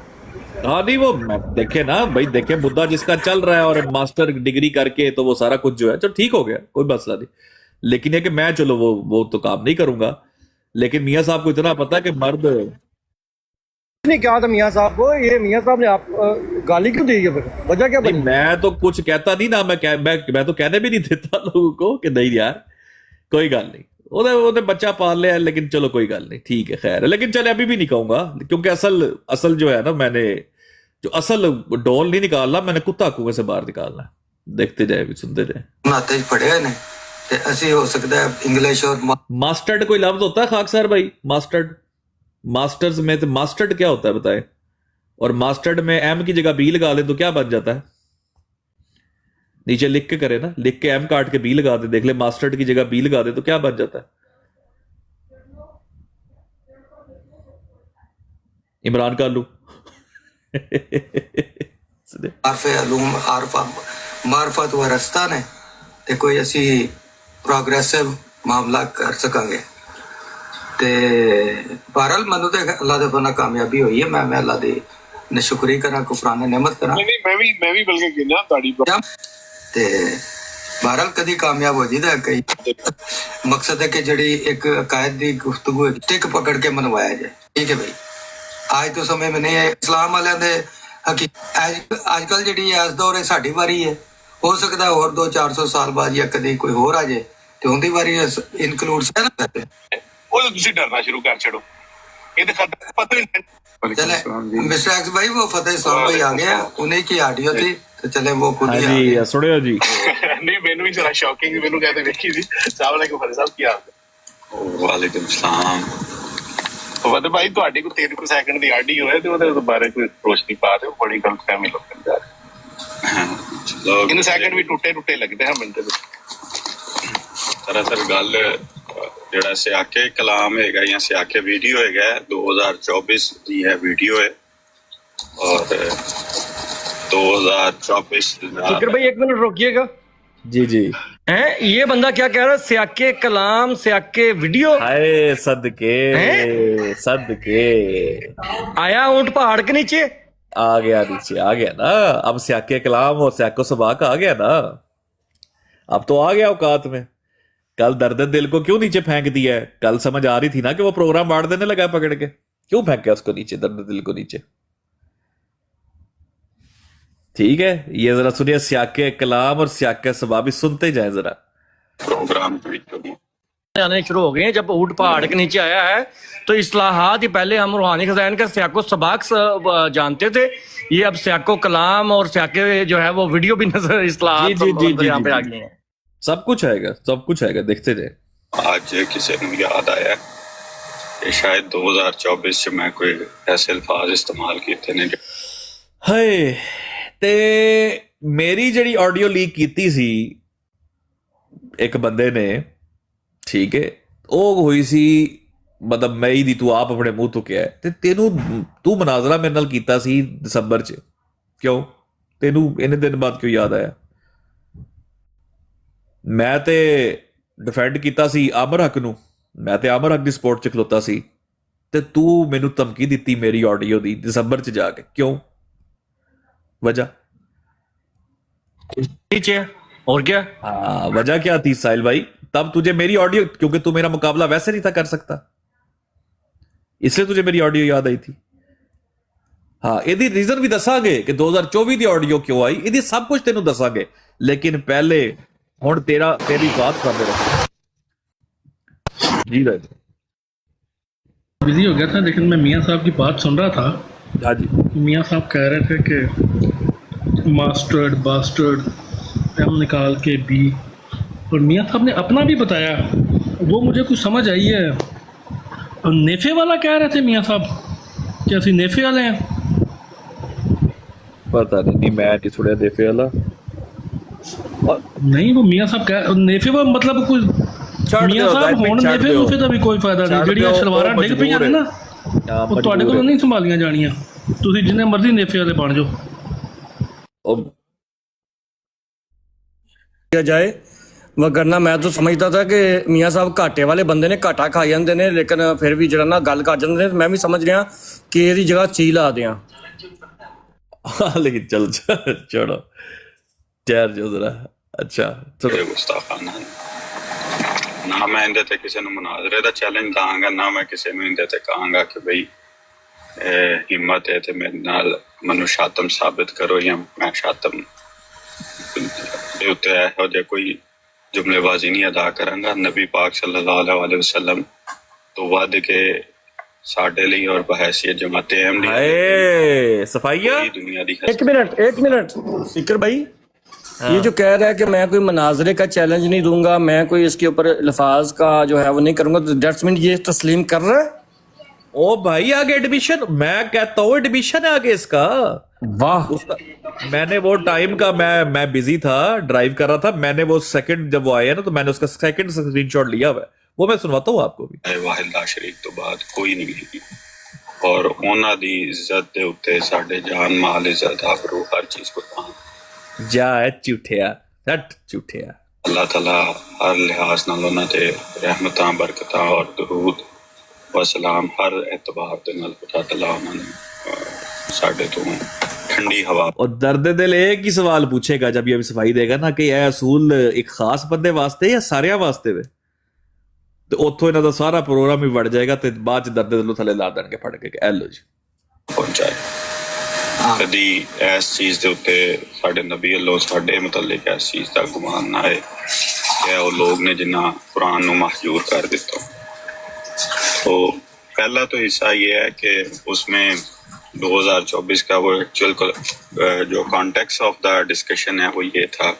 Speaker 2: हाँ नहीं वो देखे ना भाई देखे मुद्दा जिसका चल रहा है और मास्टर डिग्री करके तो वो सारा कुछ जो है चलो ठीक हो गया कोई मसला नहीं लेकिन ये कि मैं चलो वो तो काम नहीं करूंगा लेकिन मियाँ साहब को इतना पता है कि मर्द
Speaker 11: नहीं कहा था मियाँ साहब को ये मियाँ साहब ने आप गाली क्यों दी है फिर वजह क्या बनी
Speaker 2: मैं तो कुछ कहता नहीं ना मैं तो कहने भी नहीं देता लोगों को कि नहीं यार कोई गल नहीं ਉਹਦੇ ਬੱਚਾ ਪਾਲ ਲਿਆ लेकिन चलो कोई गल नहीं ठीक है खैर लेकिन चले अभी भी नहीं कहूंगा क्योंकि असल जो है ना मैंने जो असल डोल नहीं निकालना मैंने कुत्ता कुएं से बाहर निकालना देखते जाए भी सुनते जाए
Speaker 9: नाते पढ़े ने ते ਅਸੀਂ ਹੋ ਸਕਦਾ ਹੈ इंग्लिश और
Speaker 2: मास्टर्ड कोई लफ्ज होता है खाक सर भाई मास्टर्ड मास्टर्स में तो मास्टर्ड क्या होता है बताए और मास्टर्ड में एम की जगह बी लगा ले तो क्या बन जाता है नीचे लिख के करे ना लिख के एम काट के बी लगा दे देख ले मास्टर्ड की जगह बी लगा दे तो क्या बन जाता है इमरान कालू
Speaker 9: आरफे अलूम आरफा मार्फत व रस्ता ने ते कोई ਅਸੀਂ प्रोग्रेसिव मामला कर सकांगे ते बहरहाल ਮੈਨੂੰ ਤੇ ਅੱਲਾਹ ਦੇ ਫਜ਼ਲ ਨਾਲ ਕਾਮਯਾਬੀ ਹੋਈ ਹੈ ਮੈਂ ਅੱਲਾਹ ਦੀ ਨਸ਼ਕਰੀ ਕਰਾਂ ਕੁਫਰਾਨ ਨਿਮਤ ਕਰਾਂ
Speaker 10: ਨਹੀਂ ਮੈਂ ਵੀ ਬਲਕਿ ਕਿੰਨਾ ਤੁਹਾਡੀ
Speaker 9: ਤੇ ਬਹਰਹਾਲ ਕਦੀ ਕਾਮਯਾਬ ਹੋ ਜੀਦਾ ਕਈ ਮਕਸਦ ਹੈ ਕਿ ਜਿਹੜੀ ਇੱਕ ਅਕਾਇਦ ਦੀ ਗੁਫ਼ਤਗੂ ਟਿਕ ਪਕੜ ਕੇ ਮਨਵਾਇਆ ਜਾਏ ਠੀਕ ਹੈ ਭਾਈ ਅੱਜ ਤੋਂ ਸਮੇਂ में नहीं है ਇਸਲਾਮ ਵਾਲਿਆਂ ਦੇ ਅੱਜ ਕੱਲ ਜਿਹੜੀ ਇਸ ਦੌਰ ਹੈ ਸਾਡੀ ਵਾਰੀ ਹੈ ਹੋ ਸਕਦਾ ਹੋਰ 200-400 ਸਾਲ ਬਾਅਦ ਜਾਂ ਕਦੀ ਕੋਈ ਹੋਰ ਆ ਜਾਏ ਤੇ ਉਹਦੀ ਵਾਰੀ ਇਨਕਲੂਡ ਹੈ ਨਾ
Speaker 10: ਉਹ ਤੁਸੀਂ ਡਰਨਾ ਸ਼ੁਰੂ ਕਰ ਛੱਡੋ ਇਹਦੇ ਖਾਤਰ ਪਤਾ ਹੀ नहीं
Speaker 9: चले मिस्टर एक्स भाई वो फतेह साहब भाई आ गया उन्हीं की ऑडियो थी तो चले वो खुद ही
Speaker 2: जी सुनियो जी
Speaker 10: नहीं मैंने भी जरा शॉकिंग मैंने कहते देखी थी अस्सलाम वालेकुम फतेह साहब ਕੀ ਹਾਲ
Speaker 8: ਵਾਲੇਕੁਮ ਸਲਾਮ
Speaker 10: ਵਦ ਭਾਈ ਤੁਹਾਡੇ ਕੋਲ 3 ਸੈਕਿੰਡ ਦੀ ਆਡੀਓ ਹੈ ਤੇ ਉਹਦੇ ਬਾਰੇ ਕੋਈ ਰੋਸ਼ਨੀ ਪਾ ਦਿਓ ਬੜੀ ਗਲਤ ਫਹਿਮੀ ਲੋਕਾਂ ਦਾ
Speaker 8: ਲੋਕ
Speaker 10: 3 ਸੈਕਿੰਡ ਵੀ ਟੁੱਟੇ ਲੱਗਦੇ ਹਨ ਮਿੰਟ ਦੇ
Speaker 8: ਦਰਅਸਲ ਗੱਲ ਜਿਹੜਾ ਸਿਆਕੇ ਕਲਾਮ ਹੈਗਾ ਜਾਂ ਸਿਆਕੇ ਵੀਡੀਓ ਹੈਗਾ 2024 ਦੀ ਹੈ ਵੀਡੀਓ है और 2024
Speaker 11: फिक्र भाई 1 मिनट रोकिएगा
Speaker 2: जी जी
Speaker 11: हैं ये बंदा क्या कह रहा है स्याके कलाम स्याके वीडियो
Speaker 2: हाय सदके सदके
Speaker 11: आया ऊंट पहाड़ के नीचे
Speaker 2: आ गया ना अब स्याके कलाम और स्याको सबाक आ गया ना अब तो आ गया औकात में कल दर्द दिल को क्यों नीचे फेंक दिया है कल समझ आ रही थी ना कि वो प्रोग्राम बांट देने लगा पकड़ के क्यों फेंका उसको नीचे दर्द दिल को नीचे ठीक है ये जरा सुनिए स्याके कलाम और स्याके सबाबी सुनते जाए जरा
Speaker 8: प्रोग्राम
Speaker 11: आने शुरू हो गए हैं जब ऊंट पहाड़ के नीचे आया है तो इस्लाहात ही पहले हम रूहानी खजान का स्याको सबाक जानते थे ये अब स्याको कलाम और स्याके जो है वो वीडियो भी नजर इस्लाहात यहाँ पे आ गए हैं
Speaker 2: सब कुछ आएगा देखते जाए
Speaker 8: आज किसी को याद आया कि शायद 2024 से मैं कोई ऐसे अल्फाज इस्तेमाल किए ने
Speaker 2: ਹਾਏ ਤੇ ਮੇਰੀ ਜਿਹੜੀ ਆਡੀਓ ਲੀਕ ਕੀਤੀ ਸੀ ਇੱਕ ਬੰਦੇ ਨੇ ਠੀਕ ਹੈ ਉਹ ਹੋਈ ਸੀ ਮਤਲਬ ਮਈ ਦੀ ਤੂੰ ਆਪ ਆਪਣੇ ਮੂੰਹ ਤੋਂ ਕਿਹਾ ਤੇ ਤੂੰ ਮਨਾਜ਼ਰਾ ਮੇਰੇ ਨਾਲ ਕੀਤਾ ਸੀ ਦਸੰਬਰ 'ਚ ਕਿਉਂ ਤੈਨੂੰ ਇਹਨੇ ਦਿਨ ਬਾਅਦ ਕਿਉਂ ਯਾਦ ਆਇਆ ਮੈਂ ਤੇ ਡਿਫੈਂਡ ਕੀਤਾ ਸੀ ਆਮਰ ਹਕ ਨੂੰ ਮੈਂ ਤੇ ਆਮਰ ਹਕ ਦੀ ਸਪੋਰਟ 'ਚ ਖਲੋਤਾ ਸੀ ਤੇ ਤੂੰ ਮੈਨੂੰ ਧਮਕੀ ਦਿੱਤੀ ਮੇਰੀ ਆਡੀਓ ਦੀ ਦਸੰਬਰ 'ਚ ਜਾ ਕੇ क्यों वजह
Speaker 11: नीचे और क्या
Speaker 2: हाँ वजह क्या थी साहिल भाई तब तुझे मेरी ऑडियो क्योंकि तू मेरा मुकाबला वैसे नहीं था कर सकता इसलिए तुझे मेरी ऑडियो याद आई थी हाँ ਇਹਦੀ ਰੀਜ਼ਨ ਵੀ ਦੱਸਾਂਗੇ ਕਿ 2024 ਦੀ ਆਡੀਓ ਕਿਉਂ ਆਈ ਇਹਦੀ ਸਭ ਕੁਝ ਤੈਨੂੰ ਦੱਸਾਂਗੇ लेकिन पहले ਹੁਣ तेरी बात कर रहे जी राज
Speaker 1: बिजी हो गया था लेकिन मैं मियाँ साहब की बात सुन रहा था
Speaker 2: हाँ जी
Speaker 1: मियाँ साहब कह रहे थे कि मास्टर्ड बास्टर्ड एम निकाल के बी और मियाँ साहब ने अपना भी बताया वो मुझे कुछ समझ आई है और नेफे वाला कह रहे थे मियाँ साहब कि असं नेफे वाले हैं
Speaker 2: पता नहीं मैं नहीं सुनिया नेफे वाला
Speaker 1: नहीं वो मियाँ साहब कह नेफे वा मतलब कोई मियाँ साहब होण नेफे नूफे ਦਾ ਵੀ ਕੋਈ ਫਾਇਦਾ ਨਹੀਂ ਜਿਹੜੀਆਂ ਸ਼ਲਵਾਰਾਂ ਡਿੱਗ ਪਈਆਂ ਨੇ ਨਾ ਉਹ ਤੁਹਾਡੇ ਕੋਲ ਨਹੀਂ ਸੰਭਾਲੀਆਂ ਜਾਣੀਆਂ ਤੁਸੀਂ ਜਿੰਨੇ ਮਰਜ਼ੀ ਨੇਫੇ ਵਾਲੇ ਬਣ ਜਾਓ
Speaker 11: किया जाए वरना मैं तो समझता था कि मियाँ साहब घाटे वाले बंदे ने घाटा खा जाते हैं लेकिन फिर भी जरा ना गल कर जाते हैं मैं भी समझ रहा कि ਇਹਦੀ जगह ची ला दियां
Speaker 2: लेकिन चल छोड़ो ठहर जाओ जरा अच्छा चलो
Speaker 8: गुस्ताखाना ना मैं इंदे ते किसी ਨੂੰ ਮੁਨਾਜ਼ਰੇ ਦਾ ਚੈਲੰਜ ਦਾਂਗਾ ਨਾ ਮੈਂ ਕਿਸੇ ਨੂੰ ਇੰਦੇ ਤੇ ਕਹਾਂਗਾ ਕਿ ਬਈ ਹਿੰਮਤ ਹੈ ਤੇ ਮੇਰੇ ਨਾਲ ਮਨੁ ਸ਼ਾਤਮ ਸਾਬਿਤ ਕਰੋ ਜਾਂ ਮੈਂ ਸ਼ਾਤਮ ਦੇ ਉੱਤੇ ਇਹੋ ਜਿਹਾ ਕੋਈ ਜੁਮਲੇਬਾਜ਼ੀ ਨਹੀਂ ਅਦਾ ਕਰਾਂਗਾ ਨਬੀ ਪਾਕ ਸੱਲੱਲਾਹੁ ਅਲੈहि ਵਸੱਲਮ ਤੋਂ ਵੱਧ ਕੇ ਸਾਡੇ ਲਈ ਔਰ ਬਹਿਸੀਅਤ ਜਮਾਤੇ ਅਹਿਮਦੀ
Speaker 2: हाय सफाइया
Speaker 8: दुनिया दी
Speaker 11: एक मिनट सिकर भाई ये जो कह रहा है कि मैं कोई मनाजरे का चैलेंज नहीं दूंगा मैं कोई इसके ऊपर अल्फाज का जो है वो नहीं करूंगा तो दैट्स मीन ये तस्लीम कर रहा है
Speaker 2: ओ भाई आगे एडमिशन मैं कहता हूँ एडमिशन है आगे इसका
Speaker 11: वाह
Speaker 2: मैंने वो टाइम का मैं बिजी था ड्राइव कर रहा था मैंने वो सेकंड जब वो आया ना तो मैंने उसका सेकंड स्क्रीनशॉट लिया हुआ है वो मैं सुनवाता हूँ आपको भी
Speaker 8: वाहिद ला शरीक तो बाद कोई नहीं है और ਉਹਨਾਂ ਦੀ ਇੱਜ਼ਤ ਦੇ ਉੱਤੇ ਸਾਡੇ ਜਾਨ ਮਾਲ ਇੱਜ਼ਤ ਆਬਰੂ ਹਰ ਚੀਜ਼ ਕੁਰਬਾਨ
Speaker 2: जा झूठिया हट झूठिया
Speaker 8: अल्लाह ताला हर लिहाज नाल ਉਹਨਾਂ ਤੇ ਰਹਿਮਤਾਂ ਬਰਕਤਾਂ ਔਰ ਦਰੂਦ व सलाम हर एतबार ਦੇ ਨਾਲ ਖੁਦਾ ਤਾਲਾ ਉਹਨਾਂ ਨੇ ਸਾਡੇ ਤੋਂ ठंडी हवा
Speaker 2: और दर्द दिल एक ही सवाल पूछेगा जब ये सफाई देगा ना कि यह असूल एक खास बंदे वास्ते या सारे वास्ते वे तो उतो इन्हों का सारा प्रोग्राम ही बढ़ जाएगा तो बाद च दर्द दिलों थले ला देंगे फड़ के एलो जी
Speaker 8: पहुंचाए कदी इस चीज के उत्ते साडे नबी अल्लाह साडे मुतल्लिक इस चीज का गुमान ना है कि वो लोग ने जिन्ना कुरान को महजूर कर दिता तो पहला तो हिस्सा ये है कि उसमें 2024 का वो एक्चुअल जो कॉन्टेक्स्ट ऑफ द डिस्कशन है वो ये था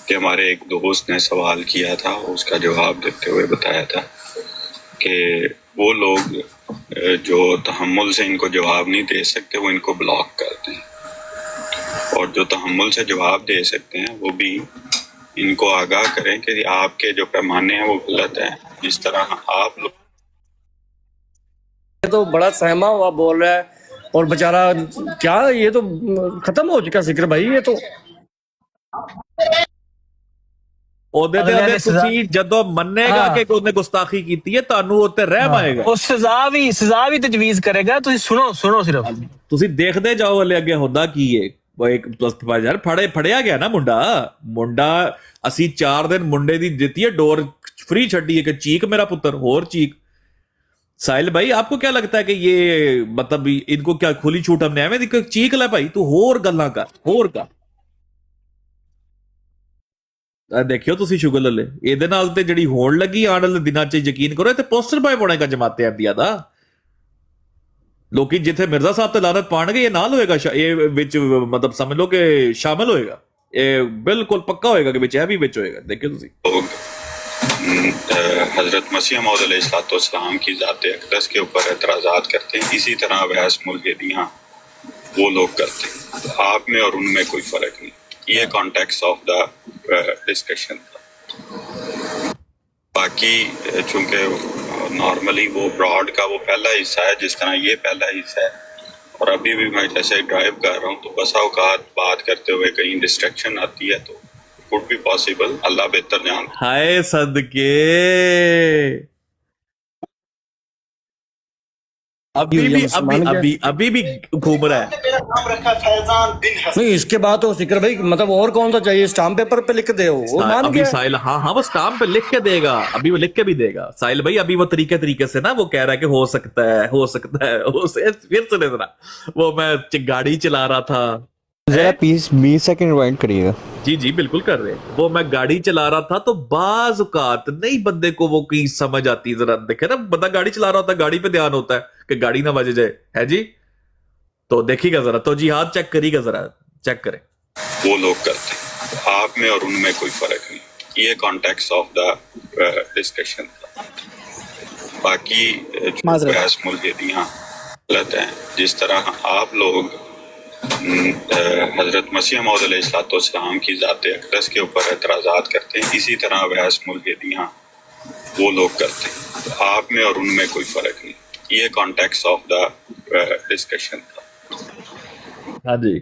Speaker 8: कि हमारे एक दोस्त ने सवाल किया था उसका जवाब देते हुए बताया था कि वो लोग जो तहम्मुल से इनको जवाब नहीं दे सकते वो इनको ब्लॉक करते हैं और जो तहम्मुल से जवाब दे सकते हैं वो भी इनको आगाह करें कि आपके जो पैमाने हैं वो गलत हैं जिस तरह आप लोग
Speaker 11: ये तो बड़ा सहमा हुआ बोल रहा है और बेचारा क्या ये तो खत्म हो चुका जिक्र भाई ये तो
Speaker 2: ਉਹਦੇ ਤੇ ਅਗਰ ਤੁਸੀਂ ਜਦੋਂ ਮੰਨੇਗਾ ਕਿ ਉਹਨੇ ਗੁਸਤਾਖੀ ਕੀਤੀ ਹੈ ਤੁਹਾਨੂੰ ਉੱਤੇ ਰਹਿਮ ਆਏਗਾ
Speaker 4: ਉਹ ਸਜ਼ਾ ਵੀ ਤਜਵੀਜ਼ ਕਰੇਗਾ ਤੁਸੀਂ ਸੁਣੋ ਸਿਰਫ
Speaker 2: ਤੁਸੀਂ ਦੇਖਦੇ ਜਾਓ ਹਲੇ ਅੱਗੇ ਹੁੰਦਾ ਕੀ ਹੈ ਉਹ ਇੱਕ ਯਾਰ ਫੜਿਆ ਗਿਆ ਨਾ ਮੁੰਡਾ ਅਸੀਂ 4 ਦਿਨ ਮੁੰਡੇ ਦੀ ਦਿੱਤੀ ਹੈ ਡੋਰ फ्री ਛੱਡੀ ਹੈ ਕਿ ਚੀਕ मेरा पुत्र और चीक साहिल भाई आपको क्या लगता है कि ये मतलब इनको क्या खुली छूट हमने एवें दी चीक ले भाई तू होर गल्लां कर देखियो तुसी शुगर ले ਇਹਦੇ ਨਾਲ ਤੇ ਜਿਹੜੀ ਹੋਣ ਲੱਗੀ ਆਉਣ ਵਾਲੇ ਦਿਨਾਂ 'ਚ ਯਕੀਨ ਕਰੋ ਤੇ ਪੋਸਟਰ ਬਾਏ ਬਣੇਗਾ ਜਮਾਤੇ ਅਹਿਮਦੀਆ ਦਾ ਲੋਕੀ ਜਿੱਥੇ ਮਿਰਜ਼ਾ ਸਾਹਿਬ ਤੇ ਲਾਨਤ ਪਾਣਗੇ ਇਹ ਨਾਲ ਹੋਏਗਾ ਇਹ ਵਿੱਚ ਮਤਲਬ ਸਮਝ ਲਓ ਕਿ ਸ਼ਾਮਿਲ ਹੋਏਗਾ ਇਹ ਬਿਲਕੁਲ ਪੱਕਾ ਹੋਏਗਾ ਕਿ ਵਿੱਚ ਇਹ ਵੀ ਵਿੱਚ ਹੋਏਗਾ ਦੇਖਿਓ ਤੁਸੀਂ
Speaker 8: हजरत मसीह मौद अलैहिस्सलाम की ज़ात अक़दस के ऊपर एतराज़ात करते हैं इसी तरह अवैस मुल्हिदियाँ वो लोग करते हैं तो आप में और उनमें कोई फ़र्क नहीं ये कॉन्टेक्स्ट ऑफ द डिस्कशन था बाकी चूंकि नॉर्मली वो ब्रॉड का वो पहला हिस्सा है जिस तरह ये पहला हिस्सा है और अभी भी मैं जैसे ड्राइव कर रहा हूँ तो बसा औकात बात करते हुए कहीं डिस्ट्रैक्शन आती है तो could be possible अल्लाह बेहतर जानता
Speaker 2: हाय सदके अभी भी घूम रहा है
Speaker 11: नहीं इसके बाद तो सिकर भाई मतलब और कौन सा चाहिए स्टाम्प पेपर पे लिख दे वो मान गया
Speaker 2: साहिल हाँ वो स्टाम्प पे लिख के देगा अभी वो लिख के भी देगा साहिल भाई अभी वो तरीके से ना वो कह रहा है कि हो सकता है फिर सुने जरा वो मैं गाड़ी चला रहा था
Speaker 5: जरा 20 सेकंड रिवाइंड करिएगा
Speaker 2: जी बिल्कुल कर रहे हैं वो मैं गाड़ी चला रहा था तो बाज औकात नहीं बंदे को वो कहीं समझ आती जरा देखे ना बंदा गाड़ी चला रहा होता है गाड़ी पे ध्यान होता है कि गाड़ी ना बज जाए है जी तो देखिएगा जरा तो जी हाथ चेक करिएगा जरा चेक करें
Speaker 8: वो लोग करते हैं तो आप में और उनमें कोई फर्क नहीं ये कॉन्टेक्स्ट ऑफ द डिस्कशन था बाकी बहस मुल्हिदियाँ गलत हैं जिस तरह आप लोग हजरत मसीह मौद अलैहिस्सलाम की ज़ात अक़दस के ऊपर एतराज़ात करते हैं, इसी तरह अवैस मुल्हिदियाँ वो लोग करते हैं। तो आप में और उनमें कोई फ़र्क नहीं। ये कॉन्टेक्स्ट ऑफ द डिस्कशन था।
Speaker 2: हाँ जी,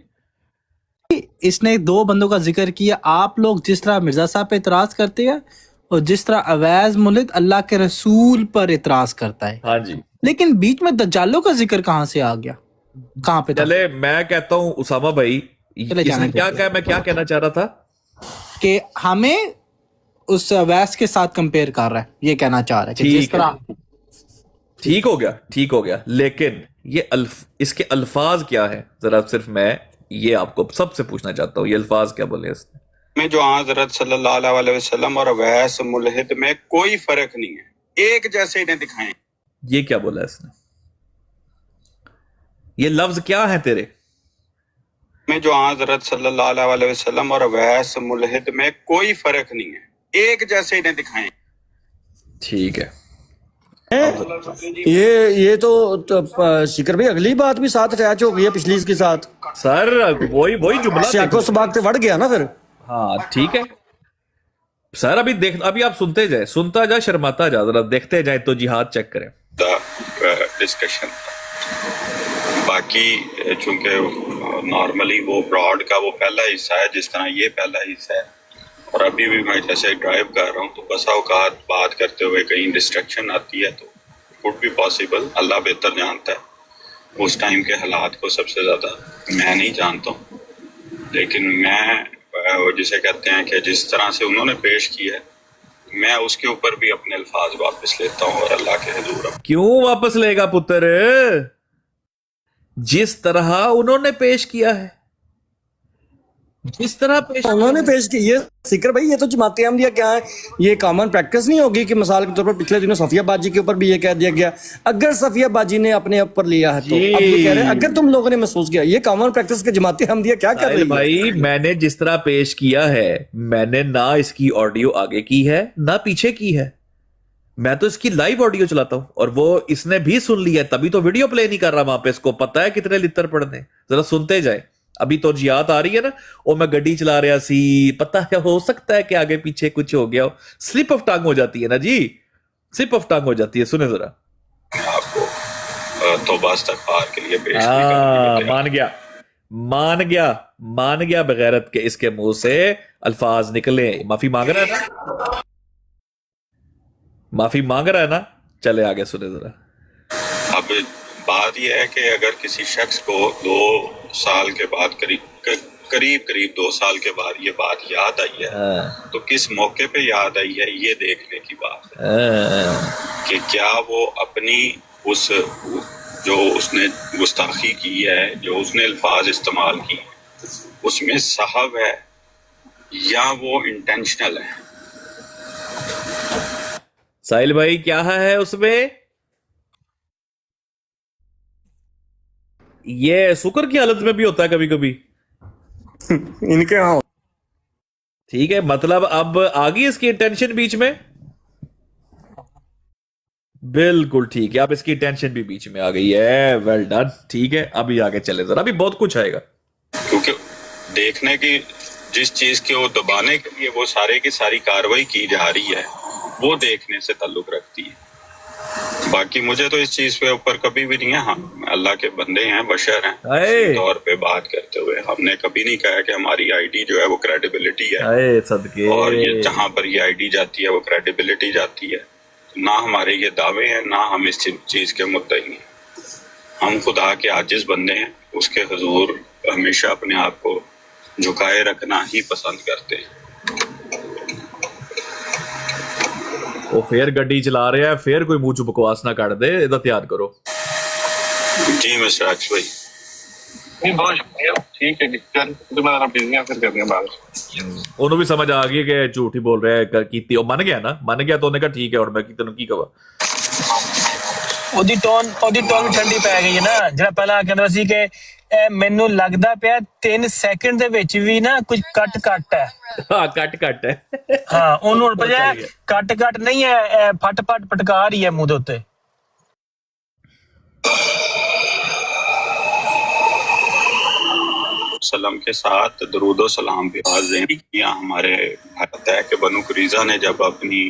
Speaker 6: इसने दो बंदों का जिक्र किया, आप लोग जिस तरह मिर्जा साहब पे इतराज करते हैं और जिस तरह अवैज मुल्हिद अल्लाह के रसूल पर इतराज करता है।
Speaker 2: हाँ जी।
Speaker 6: लेकिन बीच में दज्जालों का जिक्र कहाँ से आ गया, कहाँ पे था?
Speaker 2: चले मैं कहता हूँ उसामा भाई,
Speaker 6: चले जाने
Speaker 2: इसने
Speaker 6: दो।
Speaker 2: क्या कहा, मैं क्या कहना चाह रहा था
Speaker 6: कि हमें उस अवैस के साथ कंपेयर कर रहा है, ये कहना चाह रहा है कि जिस
Speaker 2: ठीक है,
Speaker 6: तरह
Speaker 2: ठीक हो गया, ठीक हो गया। लेकिन ये इसके अल्फाज क्या है, जरा सिर्फ मैं ये आपको सबसे पूछना चाहता हूँ, ये अल्फाज क्या बोले इसने?
Speaker 8: में जो हज़रत सल्लल्लाहु अलैहि वसल्लम और अवैस मुल्हिद में कोई फ़र्क नहीं है, एक जैसे इन्हें दिखाएं।
Speaker 2: ये क्या बोला इसने? ये लफ्ज क्या है तेरे
Speaker 8: में जो हज़रत सल्लल्लाहु अलैहि वसल्लम और अवैस मुल्हिद में कोई फ़र्क नहीं है, एक जैसे इन्हें दिखाएं।
Speaker 2: ठीक है,
Speaker 11: ये तो शिकर भाई अगली बात भी साथ अटैच हो गई है पिछली इसके साथ।
Speaker 2: सर वही जुमला
Speaker 11: सियाको सबाक से बढ़ गया ना फिर।
Speaker 2: हाँ ठीक है सर, अभी आप सुनते जाए, सुनता जा, शर्माता जा, जरा देखते जाए तो जिहाद चेक करें।
Speaker 8: डिस्कशन बाकी चूंकि नॉर्मली वो ब्रॉड का वो पहला हिस्सा है, जिस तरह ये पहला हिस्सा है, और अभी भी मैं जैसे ड्राइव कर रहा हूँ तो बसा औकात बात करते हुए कहीं डिस्ट्रक्शन आती है, तो कुड बी पॉसिबल, अल्लाह बेहतर जानता है उस टाइम के हालात को, सबसे ज़्यादा मैं नहीं जानता हूँ। लेकिन मैं जिसे कहते हैं कि जिस तरह से उन्होंने पेश किया है, मैं उसके ऊपर भी अपने अल्फाज वापस लेता हूँ और अल्लाह के हुजूर।
Speaker 2: क्यों वापस लेगा पुत्र? जिस तरह उन्होंने पेश किया है, जिस तरह पेश
Speaker 11: उन्होंने पेश की, ये सिकर भाई ये तो जमात अहमदिया क्या है, ये कॉमन प्रैक्टिस नहीं होगी कि मिसाल के तौर पर पिछले दिनों सफिया बाजी के ऊपर भी ये कह दिया गया, अगर सफिया बाजी ने अपने ऊपर लिया है तो अब ये कह रहे हैं अगर तुम लोगों ने महसूस किया, ये कॉमन प्रैक्टिस के जमात अहमदिया क्या कर रही है?
Speaker 2: भाई मैंने जिस तरह पेश किया है, मैंने ना इसकी ऑडियो आगे की है ना पीछे की है, मैं तो इसकी लाइव ऑडियो चलाता हूं और वो इसने भी सुन लिया, तभी तो वीडियो प्ले नहीं कर रहा वहां पे। इसको पता है कितने लितर पड़ने, जरा सुनते जाए। अभी तो जियात आ रही है ना, और मैं गड्डी चला रहा सी, पता है हो सकता है कि आगे पीछे कुछ हो गया हो, स्लिप ऑफ टंग हो जाती है ना जी, स्लिप ऑफ टंग हो जाती है। सुने जरा,
Speaker 8: आपको तौबा इस्तग़फ़ार के लिए पेश मान गया बगैरत के इसके मुंह से अल्फाज निकले। माफी मांग रहा है ना, माफी मांग रहा है ना, चले आगे सुने जरा। अब बात यह है कि अगर किसी शख्स को 2 साल के बाद करीब 2 साल के बाद ये बात याद आई है, तो किस मौके पे याद आई है, ये देखने की बात है कि क्या वो अपनी उस जो उसने गुस्ताखी की है, जो उसने अल्फाज इस्तेमाल की, उसमें साहब है या वो इंटेंशनल है।
Speaker 2: साहिल भाई क्या है उसमें? ये शुक्र की हालत में भी होता है कभी कभी
Speaker 11: इनके यहाँ।
Speaker 2: ठीक है, मतलब अब आ गई इसकी इंटेंशन बीच में, बिल्कुल ठीक है, अब इसकी टेंशन भी बीच में आ गई है। वेल डन, ठीक है, अभी आगे चले जरा, अभी बहुत कुछ आएगा।
Speaker 8: क्योंकि देखने की जिस चीज के वो दबाने के लिए वो सारे की सारी कार्रवाई की जा रही है, वो देखने से ताल्लुक रखती है। बाकी मुझे तो इस चीज पे ऊपर कभी भी नहीं है। हम अल्लाह के बंदे हैं, बशर हैं, इस तौर पे बात करते हुए हमने कभी नहीं कहा कि हमारी आईडी जो है वो क्रेडिबिलिटी है,
Speaker 2: सदके।
Speaker 8: और ये जहां पर ये आईडी जाती है वो क्रेडिबिलिटी जाती है। ना हमारे ये दावे हैं, ना हम इस चीज के मुद्दई हैं। हम खुदा के आजिज बंदे हैं, उसके हुजूर हमेशा अपने आप को झुकाए रखना ही पसंद करते हैं।
Speaker 2: वो फिर गड्डी चला रहे हैं, फिर कोई मुंह च बकवास ना कर दे, इधर तैयार करो।
Speaker 8: जी मिस्टर अक्स भाई,
Speaker 10: नहीं बहुत शुक्रिया, ठीक है जी, चल दोबारा बिजी हैं, फिर करते हैं बात।
Speaker 2: ਉਹਨੂੰ ਵੀ ਸਮਝ ਆ ਗਈ ਕਿ ਝੂਠ ਹੀ ਬੋਲ ਰਿਹਾ ਹੈ, ਕੀਤੀ ਉਹ ਮੰਨ ਗਿਆ ਨਾ, ਮੰਨ ਗਿਆ ਤਾਂ ਉਹਨੇ ਕਿਹਾ ਠੀਕ ਹੈ, ਹੁਣ ਮੈਂ ਤੈਨੂੰ ਕੀ ਕਹਾਂ।
Speaker 4: ਉਹਦੀ ਟੋਨ ਵੀ ਠੰਡੀ ਪੈ ਗਈ ਹੈ ਨਾ। ਜਿਹੜਾ ਪਹਿਲਾਂ ਕਹਿੰਦਾ ਸੀ ਕਿ ਮੈਨੂੰ ਲੱਗਦਾ ਪਿਆ 3 ਸੈਕਿੰਡ ਦੇ ਵਿੱਚ ਵੀ ਨਾ ਕੁਝ ਕੱਟ ਹੈ।
Speaker 2: ਹਾਂ ਕੱਟ ਹੈ।
Speaker 4: ਹਾਂ ਉਹਨੂੰ ਹੁਣ ਪਤਾ ਕੱਟ ਨਹੀਂ ਹੈ, ਫਟ ਪਟਕਾ ਰਹੀ ਹੈ ਮੂੰਹ ਦੇ ਉੱਤੇ।
Speaker 8: वसल्लम के साथ दरूद और सलाम भी वाज़ेह किया हमारे भारत है कि बनु कुरैज़ा ने जब अपनी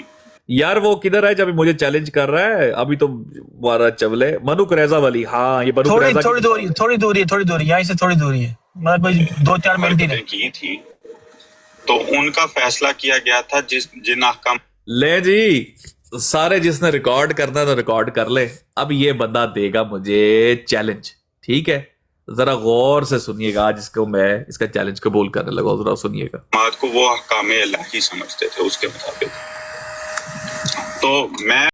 Speaker 2: यार वो किधर है जब मुझे चैलेंज कर रहा है अभी तो वारा चवले बनु कुरैज़ा वाली। हाँ ये बनु
Speaker 4: थोड़ी
Speaker 2: कुरैज़ा
Speaker 4: थोड़ी दूरी यहाँ से थोड़ी दूरी है, मतलब कोई 2-4 मिनट ही नहीं
Speaker 8: की थी, तो उनका फैसला किया गया था जिन अहकाम
Speaker 2: ले जी सारे जिसने रिकॉर्ड करना है तो रिकॉर्ड कर ले। अब ये बंदा देगा मुझे चैलेंज, ठीक है, जरा गौर से सुनिएगा आज इसको मैं इसका चैलेंज कबूल करने लगा, जरा सुनिएगा।
Speaker 8: को वो अहकाम इलाही समझते थे उसके मुताबिक। तो मैं